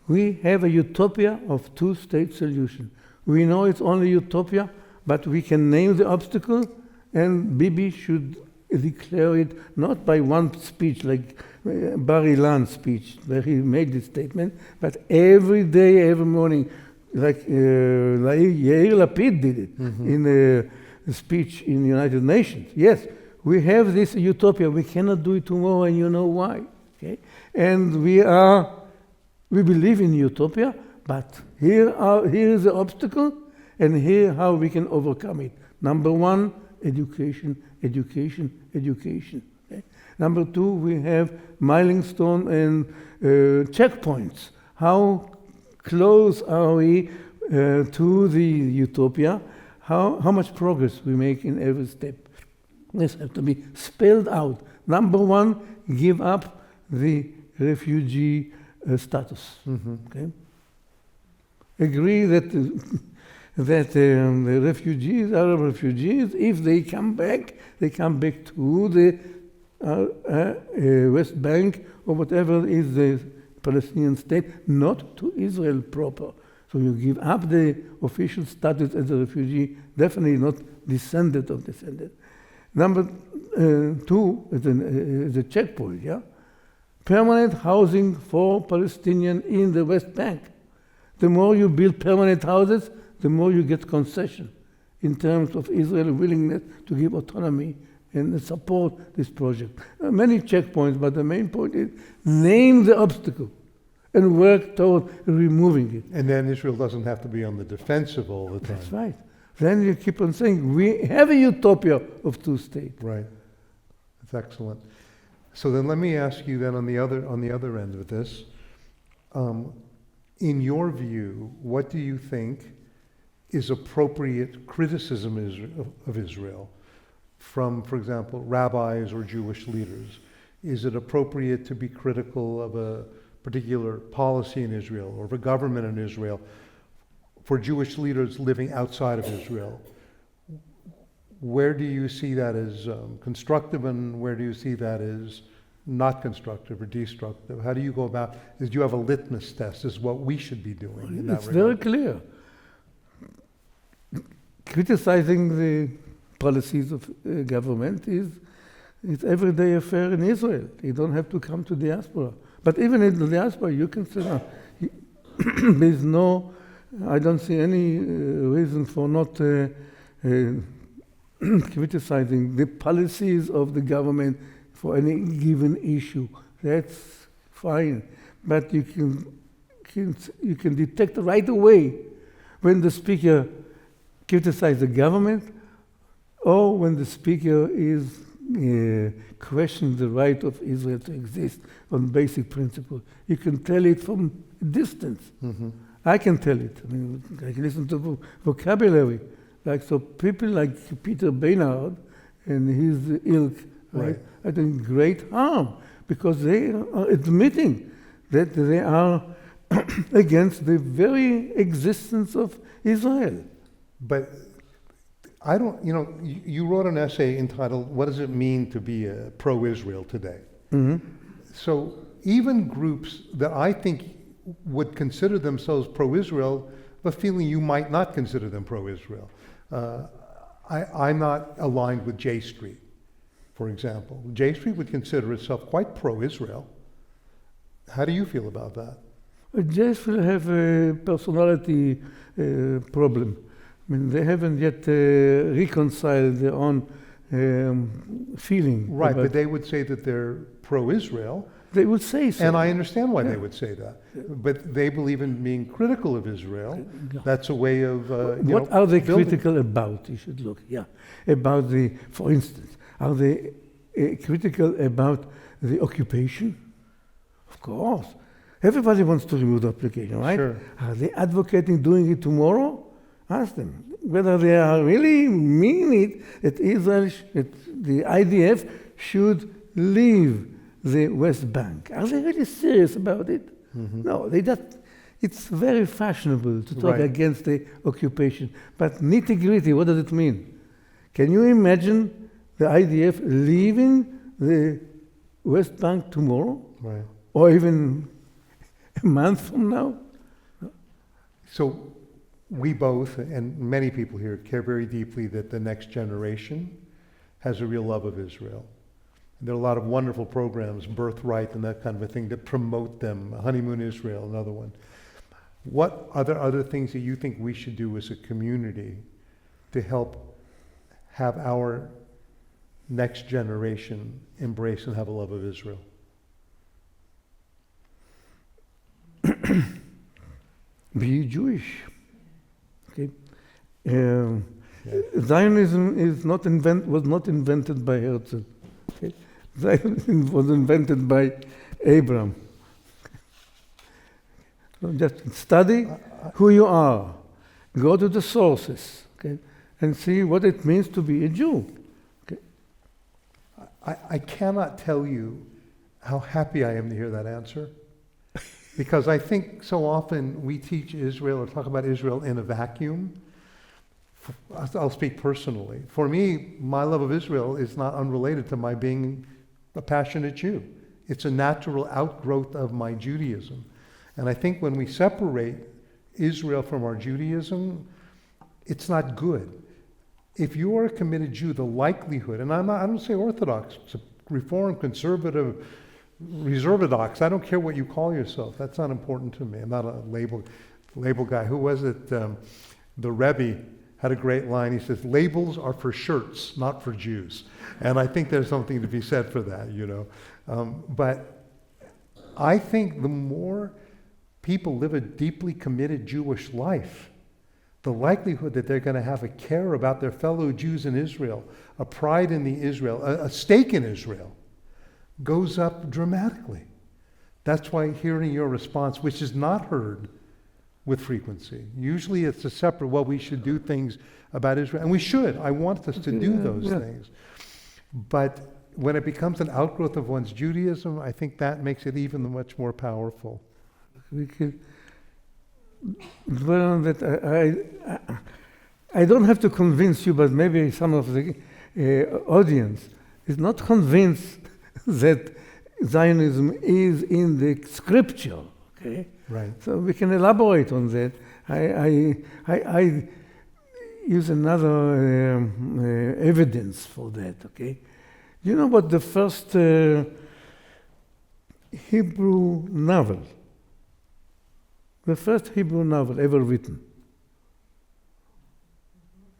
We have a utopia of two-state solution. We know it's only utopia, but we can name the obstacle, and Bibi should declare it not by one speech like Bar Ilan's speech where he made this statement, but every day, every morning, like Yair Lapid did it in a speech in the United Nations. Yes, we have this utopia. We cannot do it tomorrow, and you know why. Okay? And we believe in utopia, but here is the obstacle, and here how we can overcome it. Number one, education. Okay? Number two, we have milestone and checkpoints. How close are we to the utopia? How much progress we make in every step? This has to be spelled out. Number one, give up the refugee status. Okay? Agree that the refugees, Arab refugees, if they come back to the West Bank or whatever is the Palestinian state, not to Israel proper. So you give up the official status as a refugee, definitely not descendant of descendant. Number two is a checkpoint, yeah? Permanent housing for Palestinians in the West Bank. The more you build permanent houses, the more you get concession in terms of Israel's willingness to give autonomy and support this project. Many checkpoints, but the main point is name the obstacle. and work toward removing it. And then Israel doesn't have to be on the defensive all the time. That's right. Then you keep on saying, we have a utopia of two states. Right. That's excellent. So then let me ask you then on the other end of this, in your view, what do you think is appropriate criticism of Israel from, for example, rabbis or Jewish leaders? Is it appropriate to be critical of a particular policy in Israel or of a government in Israel for Jewish leaders living outside of Israel? Where do you see that as constructive, and where do you see that as not constructive or destructive? How do you go about, do you have a litmus test as what we should be doing in that It's regard? very clear. Criticizing the policies of government is everyday affair in Israel. You don't have to come to diaspora. But even in the diaspora, you can say, there's no, I don't see any reason for not criticizing the policies of the government for any given issue. That's fine. But you can detect right away when the speaker criticizes the government or when the speaker is questioning the right of Israel to exist on basic principles. You can tell it from distance. Mm-hmm. I can tell it. I mean, I can listen to vocabulary. Like, so people like Peter Baynard and his ilk, right, are doing great harm because they are admitting that they are against the very existence of Israel. But I don't, you wrote an essay entitled, "What Does It Mean to Be a Pro-Israel Today?" Mm-hmm. So even groups that I think would consider themselves pro-Israel, but feeling you might not consider them pro-Israel. I'm not aligned with J Street, for example. J Street would consider itself quite pro-Israel. How do you feel about that? J Street have a personality problem. I mean, they haven't yet reconciled their own feeling. Right, but they would say that they're pro-Israel. They would say so. And I understand why they would say that. But they believe in being critical of Israel. That's a way of, what are they building. critical about? You should look, about the, for instance, are they critical about the occupation? Of course. Everybody wants to remove the occupation, right? Sure. Are they advocating doing it tomorrow? Ask them whether they are really meaning it that Israel, that the IDF should leave the West Bank. Are they really serious about it? Mm-hmm. No, they just, it's very fashionable to talk against the occupation. But nitty-gritty, what does it mean? Can you imagine the IDF leaving the West Bank tomorrow? Right. Or even a month from now? So we both, and many people here, care very deeply that the next generation has a real love of Israel. There are a lot of wonderful programs, Birthright and that kind of a thing, that promote them. Honeymoon Israel, another one. What are there other things that you think we should do as a community to help have our next generation embrace and have a love of Israel? Be Jewish. Okay. Zionism is was not invented by Herzl. Okay. Zionism was invented by Abraham. So just study who you are. Go to the sources, okay, and see what it means to be a Jew. Okay. I cannot tell you how happy I am to hear that answer. Because I think so often we teach Israel or talk about Israel in a vacuum. I'll speak personally. For me, my love of Israel is not unrelated to my being a passionate Jew. It's a natural outgrowth of my Judaism. And I think when we separate Israel from our Judaism, it's not good. If you are a committed Jew, the likelihood, and I don't say Orthodox, Reform, Conservative, Reservadox, I don't care what you call yourself. That's not important to me. I'm not a label guy. Who was it? The Rabbi had a great line. He says, labels are for shirts, not for Jews. And I think there's something to be said for that, But I think the more people live a deeply committed Jewish life, the likelihood that they're going to have a care about their fellow Jews in Israel, a pride in the Israel, a stake in Israel, goes up dramatically. That's why hearing your response, which is not heard with frequency. Usually it's a separate, well, we should do things about Israel. And we should. I want us to do those things. But when it becomes an outgrowth of one's Judaism, I think that makes it even much more powerful. We could dwell on that. I don't have to convince you, but maybe some of the audience is not convinced that Zionism is in the scripture. Okay, right. So we can elaborate on that. I use another evidence for that. Okay, you know what the first Hebrew novel ever written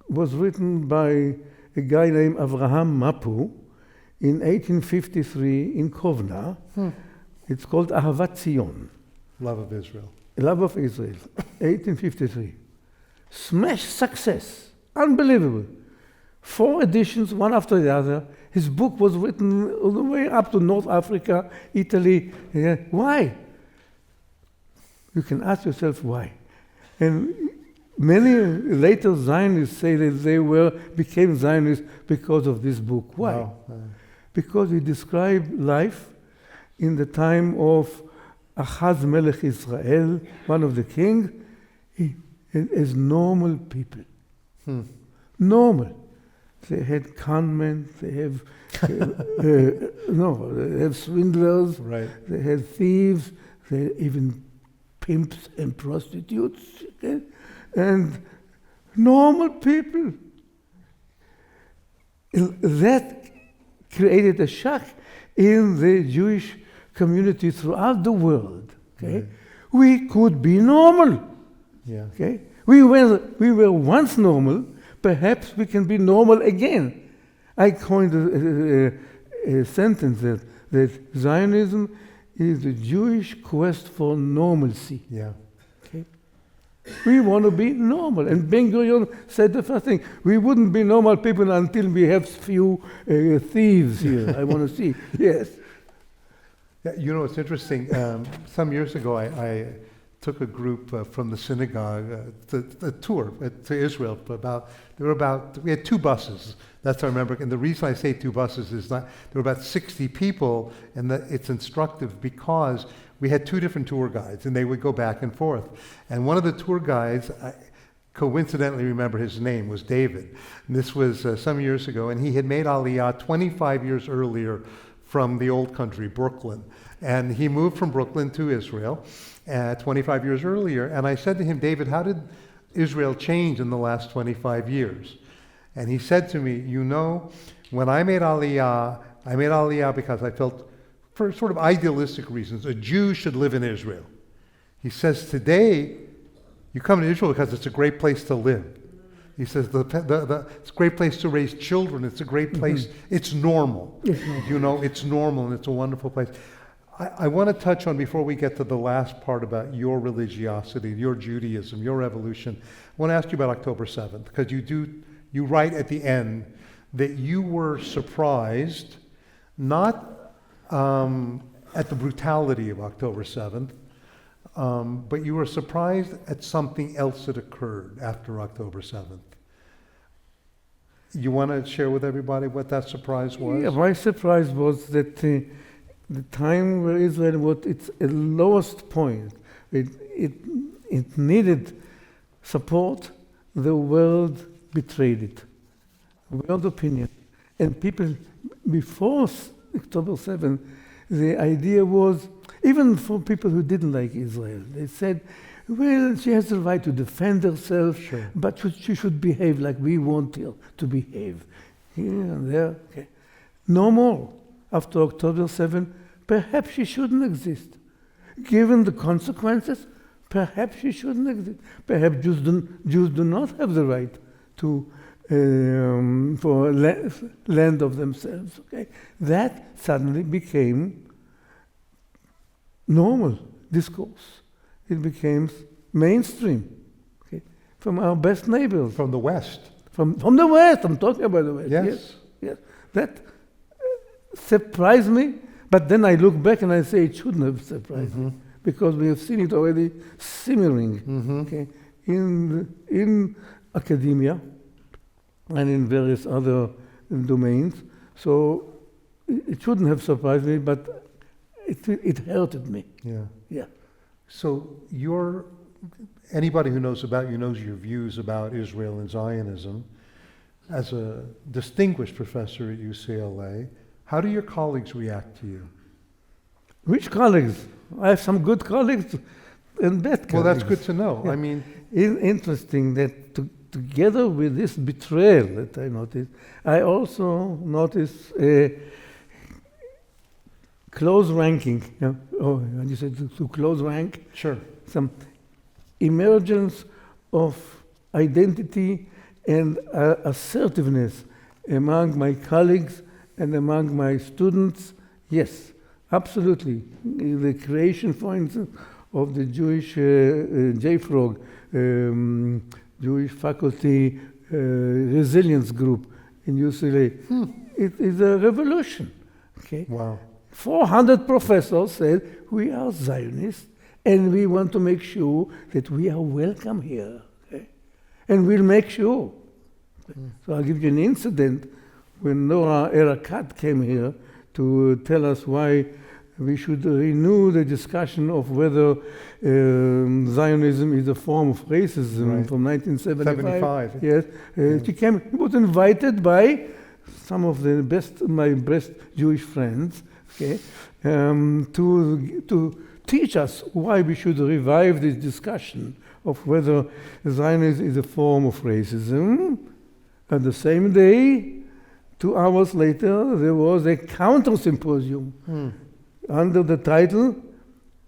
was written by a guy named Avraham Mapu in 1853 in Kovna. It's called Ahavat Zion. Love of Israel. Love of Israel, 1853. Smash success, unbelievable. 4 editions, one after the other. His book was written all the way up to North Africa, Italy. Why? You can ask yourself why. And many later Zionists say that they became Zionists because of this book. Why? Wow. Because he described life in the time of Achaz Melech Israel, one of the kings, as normal people. Normal. They had conmen, they have swindlers, right. They had thieves, they had even pimps and prostitutes, okay? And normal people. That created a shock in the Jewish community throughout the world. Okay, we could be normal. Yeah. Okay, we were once normal. Perhaps we can be normal again. I coined a sentence that Zionism is the Jewish quest for normalcy. Yeah. Okay, we want to be normal, and Ben-Gurion said the first thing: we wouldn't be normal people until we have few thieves here. I want to see. Yes. Yeah, you know, it's interesting. Some years ago, I took a group from the synagogue to a tour to Israel. We had 2 buses. That's what I remember. And the reason I say 2 buses is that there were about 60 people, and it's instructive because we had 2 different tour guides, and they would go back and forth. And one of the tour guides, I coincidentally remember his name, was David. And this was some years ago, and he had made Aliyah 25 years earlier from the old country, Brooklyn. And he moved from Brooklyn to Israel 25 years earlier. And I said to him, David, how did Israel change in the last 25 years? And he said to me, you know, when I made Aliyah because I felt, for sort of idealistic reasons, a Jew should live in Israel. He says, today, you come to Israel because it's a great place to live. He says, it's a great place to raise children. It's a great place. It's normal. You know, it's normal, and it's a wonderful place. I want to touch on, before we get to the last part about your religiosity, your Judaism, your evolution, I want to ask you about October 7th, because you write at the end that you were surprised, not at the brutality of October 7th, but you were surprised at something else that occurred after October 7th. You want to share with everybody what that surprise was? Yeah, my surprise was that the time where Israel was at its lowest point, it needed support, the world betrayed it. World opinion. And people, before October 7th, the idea was, even for people who didn't like Israel, they said, well, she has the right to defend herself, sure, but she should behave like we want her to behave. Here and there. Okay. No more. After October 7th, perhaps she shouldn't exist. Given the consequences, perhaps she shouldn't exist. Perhaps Jews do not have the right to for land of themselves. Okay, that suddenly became normal discourse. it became mainstream. Okay? From our best neighbors. From the West. From the West, I'm talking about the West. Yes. Yes. That surprised me, but then I look back and I say it shouldn't have surprised me, because we have seen it already simmering okay, in academia and in various other domains. So it shouldn't have surprised me, but it hurted me. Yeah. Yeah. So anybody who knows about you knows your views about Israel and Zionism. As a distinguished professor at UCLA, how do your colleagues react to you? Which colleagues? I have some good colleagues and bad colleagues. Well, that's good to know. Yeah. I mean, it's interesting that together with this betrayal that I noticed, I also noticed a close ranking. When you say to close rank, sure. Some emergence of identity and assertiveness among my colleagues and among my students. Yes, absolutely. The creation, for instance, of the Jewish JFrog, Jewish Faculty Resilience Group in UCLA. It is a revolution. Okay? Wow. 400 professors said, we are Zionists and we want to make sure that we are welcome here. Okay? And we'll make sure. So I'll give you an incident when Nora Erakat came here to tell us why we should renew the discussion of whether Zionism is a form of racism from 1975. Yes, she was invited by some of my best Jewish friends, okay, to teach us why we should revive this discussion of whether Zionism is a form of racism. And the same day, 2 hours later, there was a counter-symposium under the title,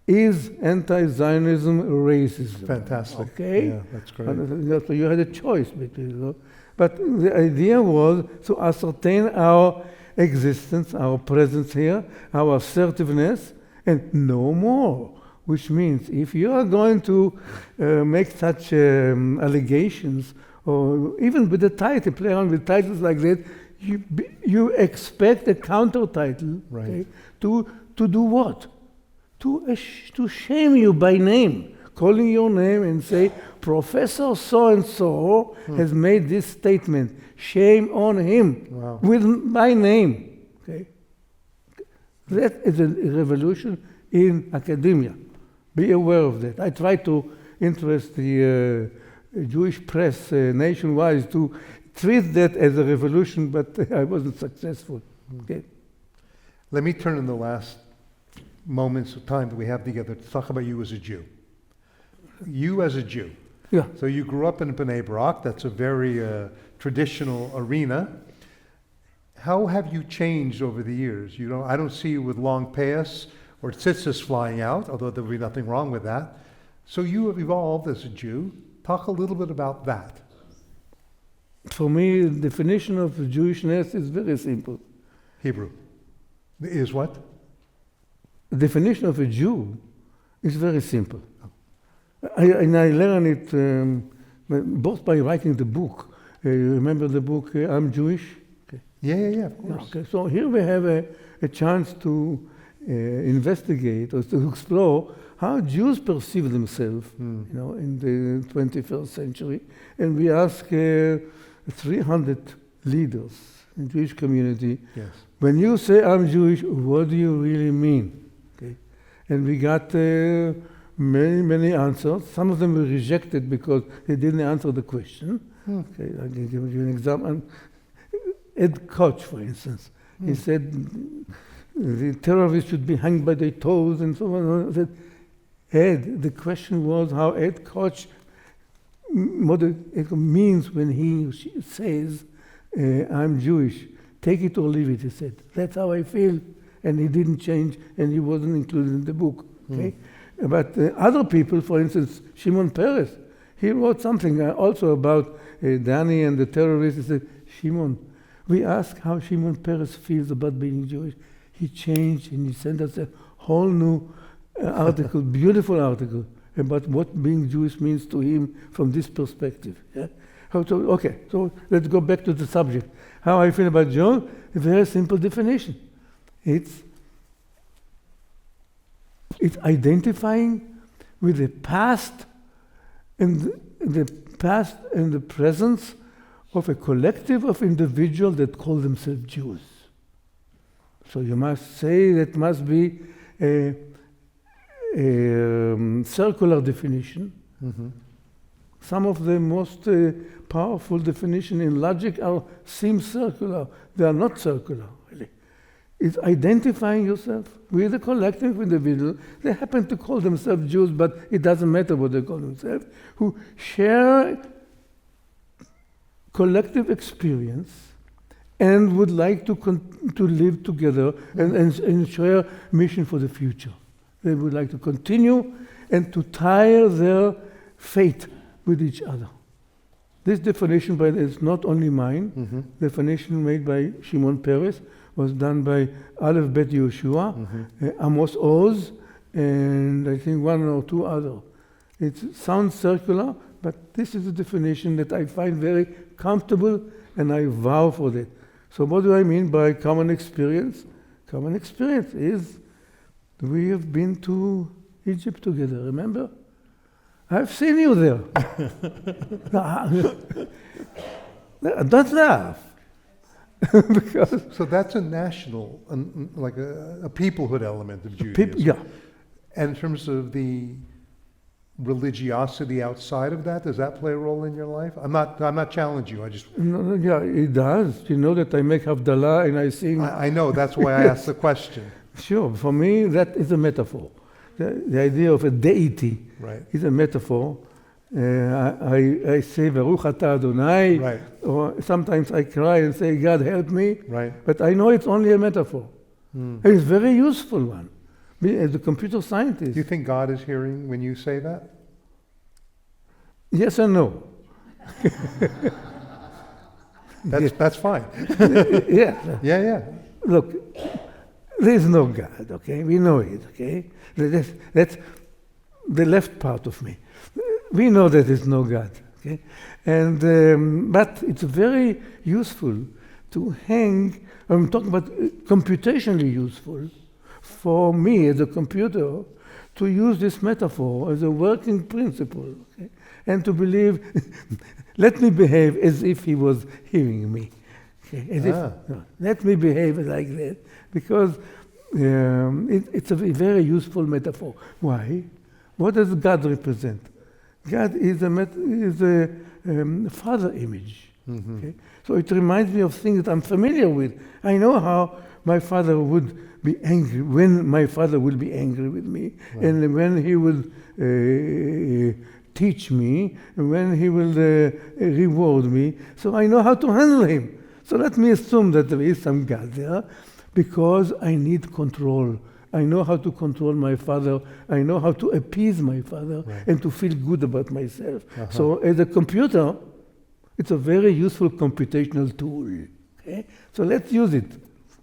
Is Anti-Zionism Racism? Fantastic. Okay? Yeah, that's great. So you had a choice between. But the idea was to ascertain our existence, our presence here, our assertiveness, and no more. Which means if you are going to make such allegations, or even with the title, play around with titles like that, you expect a counter title, okay, to do what? To shame you by name, calling your name and say, Professor so-and-so has made this statement. Shame on him with my name. Okay? That is a revolution in academia. Be aware of that. I try to interest the Jewish press nationwide to treat that as a revolution, but I wasn't successful. Okay. Let me turn in the last moments of time that we have together to talk about you as a Jew. You as a Jew. Yeah. So you grew up in Bnei Brak. That's a very traditional arena. How have you changed over the years? I don't see you with long payas or tzitzis flying out, although there would be nothing wrong with that. So you have evolved as a Jew. Talk a little bit about that. For me, the definition of Jewishness is very simple. Hebrew. Is what? The definition of a Jew is very simple. And I learned it both by writing the book. You remember the book, I'm Jewish? Okay. Yeah, of course. Okay. So here we have a chance to investigate or to explore how Jews perceive themselves, in the 21st century. And we ask 300 leaders in the Jewish community, when you say I'm Jewish, what do you really mean? Okay. And we got many answers. Some of them were rejected because they didn't answer the question. Okay, I can give you an example. Ed Koch, for instance, he said the terrorists should be hanged by their toes and so on. I said, Ed, the question was how Ed Koch, what it means when he says, I'm Jewish. Take it or leave it, he said. That's how I feel. And he didn't change, and he wasn't included in the book. Okay? But other people, for instance, Shimon Peres, he wrote something also about Danny and the terrorists. He said, Shimon, we asked how Shimon Peres feels about being Jewish. He changed, and he sent us a whole new article, beautiful article. about what being Jewish means to him from this perspective. Yeah? So let's go back to the subject. How I feel about Jew? A very simple definition. It's identifying with the past and the presence of a collective of individuals that call themselves Jews. So you must say that must be a circular definition. Mm-hmm. Some of the most powerful definitions in logic seem circular. They are not circular, really. It's identifying yourself with a collective individual. They happen to call themselves Jews, but it doesn't matter what they call themselves, who share collective experience and would like to live together and share mission for the future. They would like to continue and to tie their fate with each other. This definition, by is not only mine. Mm-hmm. Definition made by Shimon Peres was done by Aleph Bet Yehoshua, Amos Oz, and I think one or two other. It sounds circular, but this is a definition that I find very comfortable, and I vow for that. So what do I mean by common experience? Common experience is we have been to Egypt together, remember? I've seen you there. Don't laugh. Because So that's a national, like a peoplehood element of Judaism. yeah. And in terms of the religiosity outside of that, does that play a role in your life? I'm not challenging you. I just Yeah, it does. You know that I make Havdalah and I sing. I know, that's why I asked the question. Sure, for me that is a metaphor. The idea of a deity Right. is a metaphor. I say Baruch Atah Adonai, Right. or sometimes I cry and say God help me, Right. but I know it's only a metaphor. Mm. It's a very useful one. Me, as a computer scientist, Do you think God is hearing when you say that? yes and no. That's fine. Yeah. Yeah. Look, there is no God, okay? We know it, okay? That's the left part of me. We know that there's no God, okay? And but it's very useful to hang. I'm talking about computationally useful for me as a computer to use this metaphor as a working principle, okay? And to believe, let me behave as if he was hearing me. Okay? Let me behave like that, because it's a very useful metaphor. Why? What does God represent? God is a father image. Mm-hmm. Okay? So it reminds me of things that I'm familiar with. I know how my father would be angry, when my father will be angry with me, Right. and when he will teach me, and when he will reward me. So I know how to handle him. So let me assume that there is some God there, because I need control. I know how to control my father. I know how to appease my father, Right. and to feel good about myself. Uh-huh. So as a computer, it's a very useful computational tool. Okay? So let's use it.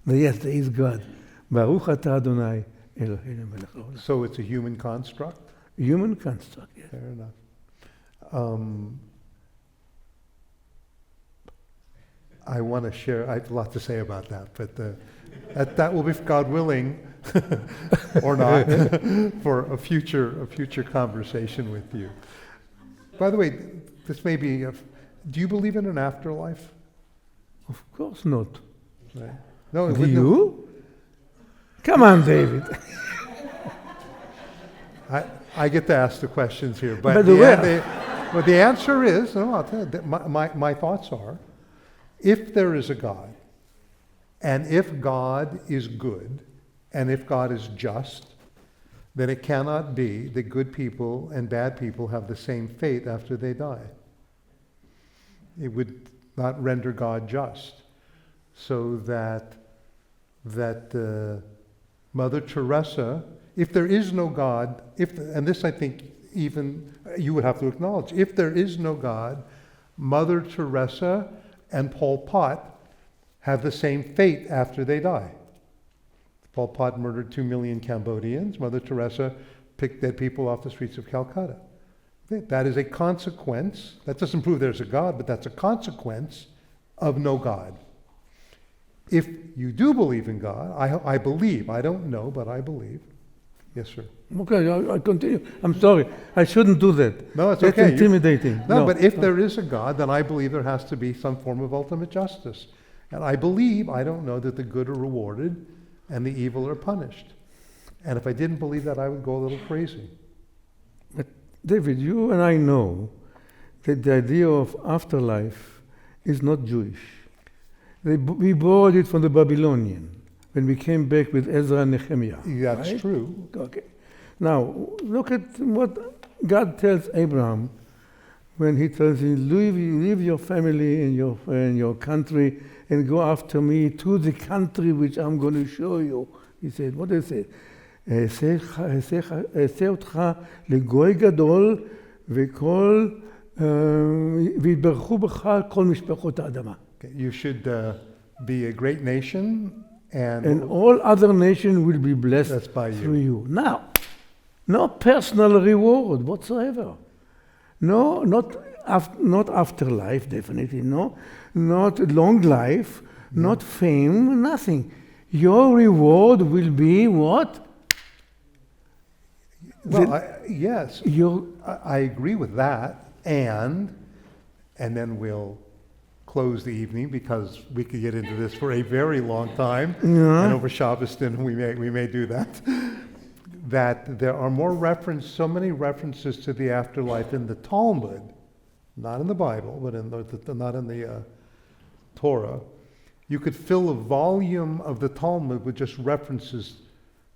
Yes, there is God. Baruch Atah Adonai Eloheinu melech haolam. So it's a human construct? Human construct, yes. Fair enough. I want to share, I have a lot to say about that, but that will be, God willing, or not, for a future conversation with you. By the way, this may be, do you believe in an afterlife? Of course not. Right. No, Do you? Come on, David. I get to ask the questions here, By but the way, well, the answer is, no, I'll tell you, my thoughts are, if there is a God, and if God is good, and if God is just, then it cannot be that good people and bad people have the same fate after they die. It would not render God just. So that Mother Teresa, if there is no God, and this I think even you would have to acknowledge, if there is no God, Mother Teresa and Pol Pot have the same fate after they die. Pol Pot murdered 2 million Cambodians. Mother Teresa pick dead people off the streets of Calcutta. That is a consequence. That doesn't prove there's a God, but that's a consequence of no God. If you do believe in God, I believe, I don't know, but I believe. Yes, sir. Okay, I continue. I'm sorry. I shouldn't do that. No, it's That's okay. intimidating. No, but if there is a God, then I believe there has to be some form of ultimate justice. And I believe, I don't know, that the good are rewarded and the evil are punished. And if I didn't believe that, I would go a little crazy. But David, you and I know that the idea of afterlife is not Jewish. We borrowed it from the Babylonian when we came back with Ezra and Nehemiah. That's right? true. Okay. Now, look at what God tells Abraham when he tells him, leave your family and your country and go after me to the country which I'm going to show you. He said, what does he say? אעשה אותך לגוי גדול ויברכו בך כל משפחות האדמה. You should be a great nation and all other nations will be blessed through you. Now, no personal reward whatsoever. No, not afterlife, definitely. No, not long life, not fame, nothing. Your reward will be what? Well, yes, I agree with that, and then we'll close the evening because we could get into this for a very long time, and over Shabbos then we may do that. That there are so many references to the afterlife in the Talmud, not in the Bible, but not in the Torah. You could fill a volume of the Talmud with just references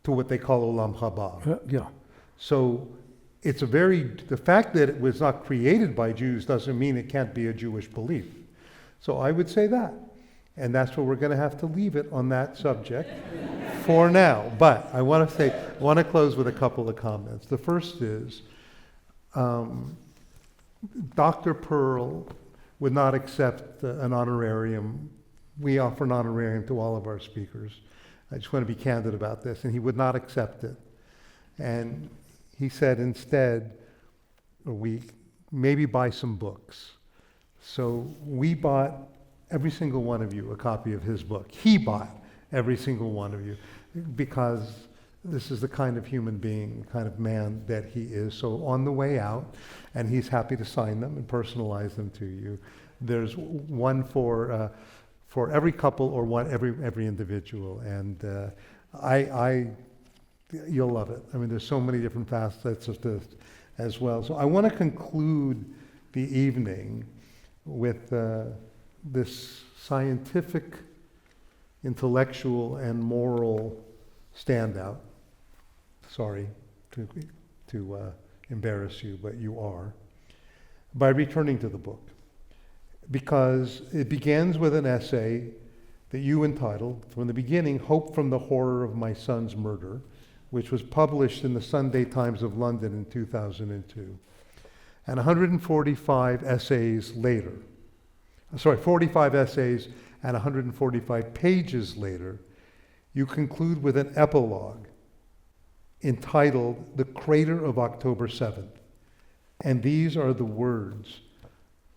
to what they call Olam Haba. Yeah. So the fact that it was not created by Jews doesn't mean it can't be a Jewish belief. So I would say that. And that's where we're going to have to leave it on that subject for now. But I want to close with a couple of comments. The first is, Dr. Pearl would not accept an honorarium. We offer an honorarium to all of our speakers. I just want to be candid about this. And he would not accept it. And he said instead, we maybe buy some books. So we bought every single one of you a copy of his book. He bought every single one of you because this is the kind of human being, kind of man that he is. So on the way out, and he's happy to sign them and personalize them to you. There's one for every couple or one every individual, and you'll love it. I mean, there's so many different facets of this as well. So I want to conclude the evening with this scientific, intellectual, and moral standout. Sorry to embarrass you, but you are. By returning to the book. Because it begins with an essay that you entitled, from the beginning, Hope from the Horror of My Son's Murder, which was published in the Sunday Times of London in 2002. And 45 essays and 145 pages later, you conclude with an epilogue entitled The Crater of October 7th. And these are the words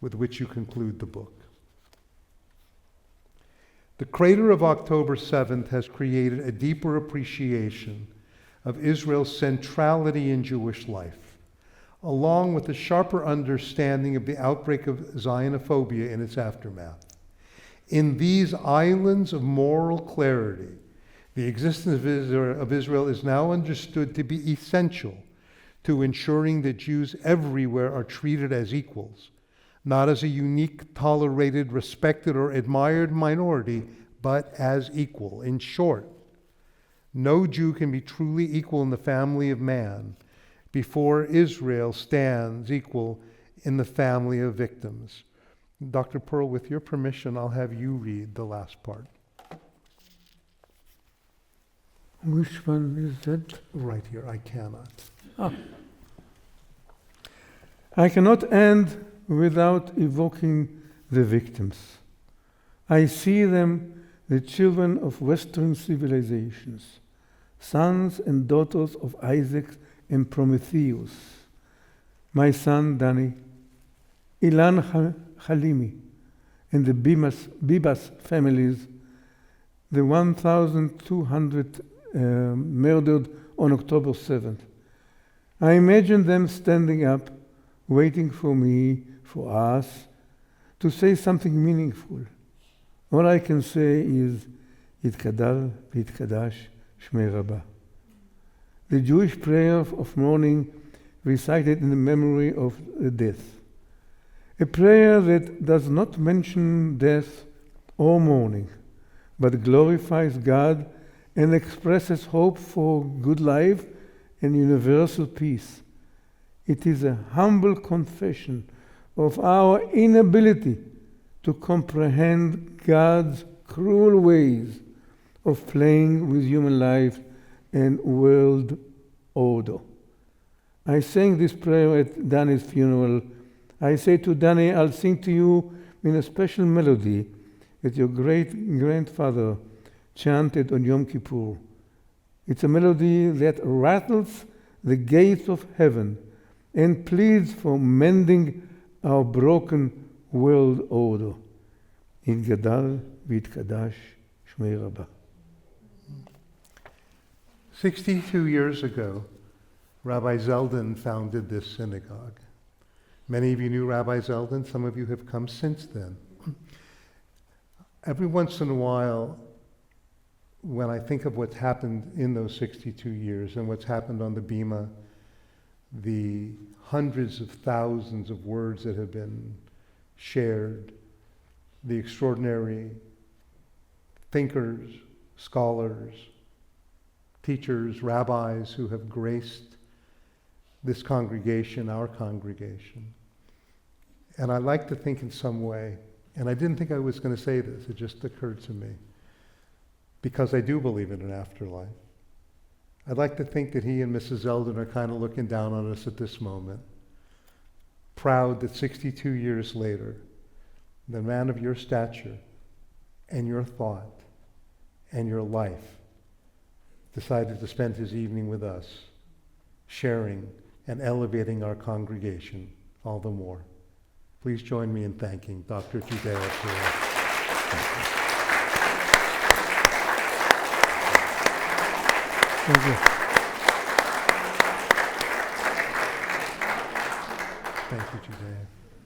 with which you conclude the book. The crater of October 7th has created a deeper appreciation of Israel's centrality in Jewish life, along with a sharper understanding of the outbreak of Zionophobia in its aftermath. In these islands of moral clarity, the existence of Israel is now understood to be essential to ensuring that Jews everywhere are treated as equals, not as a unique, tolerated, respected, or admired minority, but as equal. In short, no Jew can be truly equal in the family of man before Israel stands equal in the family of victims. Dr. Pearl, with your permission, I'll have you read the last part. Which one is that? Right here, I cannot. I cannot end without evoking the victims. I see them, the children of Western civilizations, sons and daughters of Isaac and Prometheus, my son Danny, Ilan Halimi, and the Bibas families, the 1,200 murdered on October 7th. I imagine them standing up, waiting for me, for us, to say something meaningful. All I can say is, Yitkadal v'yitkadash Shmei Rabbah. The Jewish prayer of mourning recited in the memory of the death. A prayer that does not mention death or mourning, but glorifies God and expresses hope for good life and universal peace. It is a humble confession of our inability to comprehend God's cruel ways of playing with human life and world order. I sang this prayer at Danny's funeral. I say to Danny, I'll sing to you in a special melody that your great-grandfather chanted on Yom Kippur. It's a melody that rattles the gates of heaven and pleads for mending our broken world order. Yitgadal v'yitkadash Shmei Rabbah. 62 years ago, Rabbi Zeldin founded this synagogue. Many of you knew Rabbi Zeldin. Some of you have come since then. Every once in a while, when I think of what's happened in those 62 years and what's happened on the Bima, the hundreds of thousands of words that have been shared, the extraordinary thinkers, scholars, teachers, rabbis who have graced this congregation, our congregation. And I like to think in some way, and I didn't think I was going to say this, it just occurred to me, because I do believe in an afterlife. I'd like to think that he and Mrs. Zeldin are kind of looking down on us at this moment, proud that 62 years later, the man of your stature and your thought and your life decided to spend his evening with us, sharing and elevating our congregation all the more. Please join me in thanking Dr. Judea for Thank you. Thank you, Judea.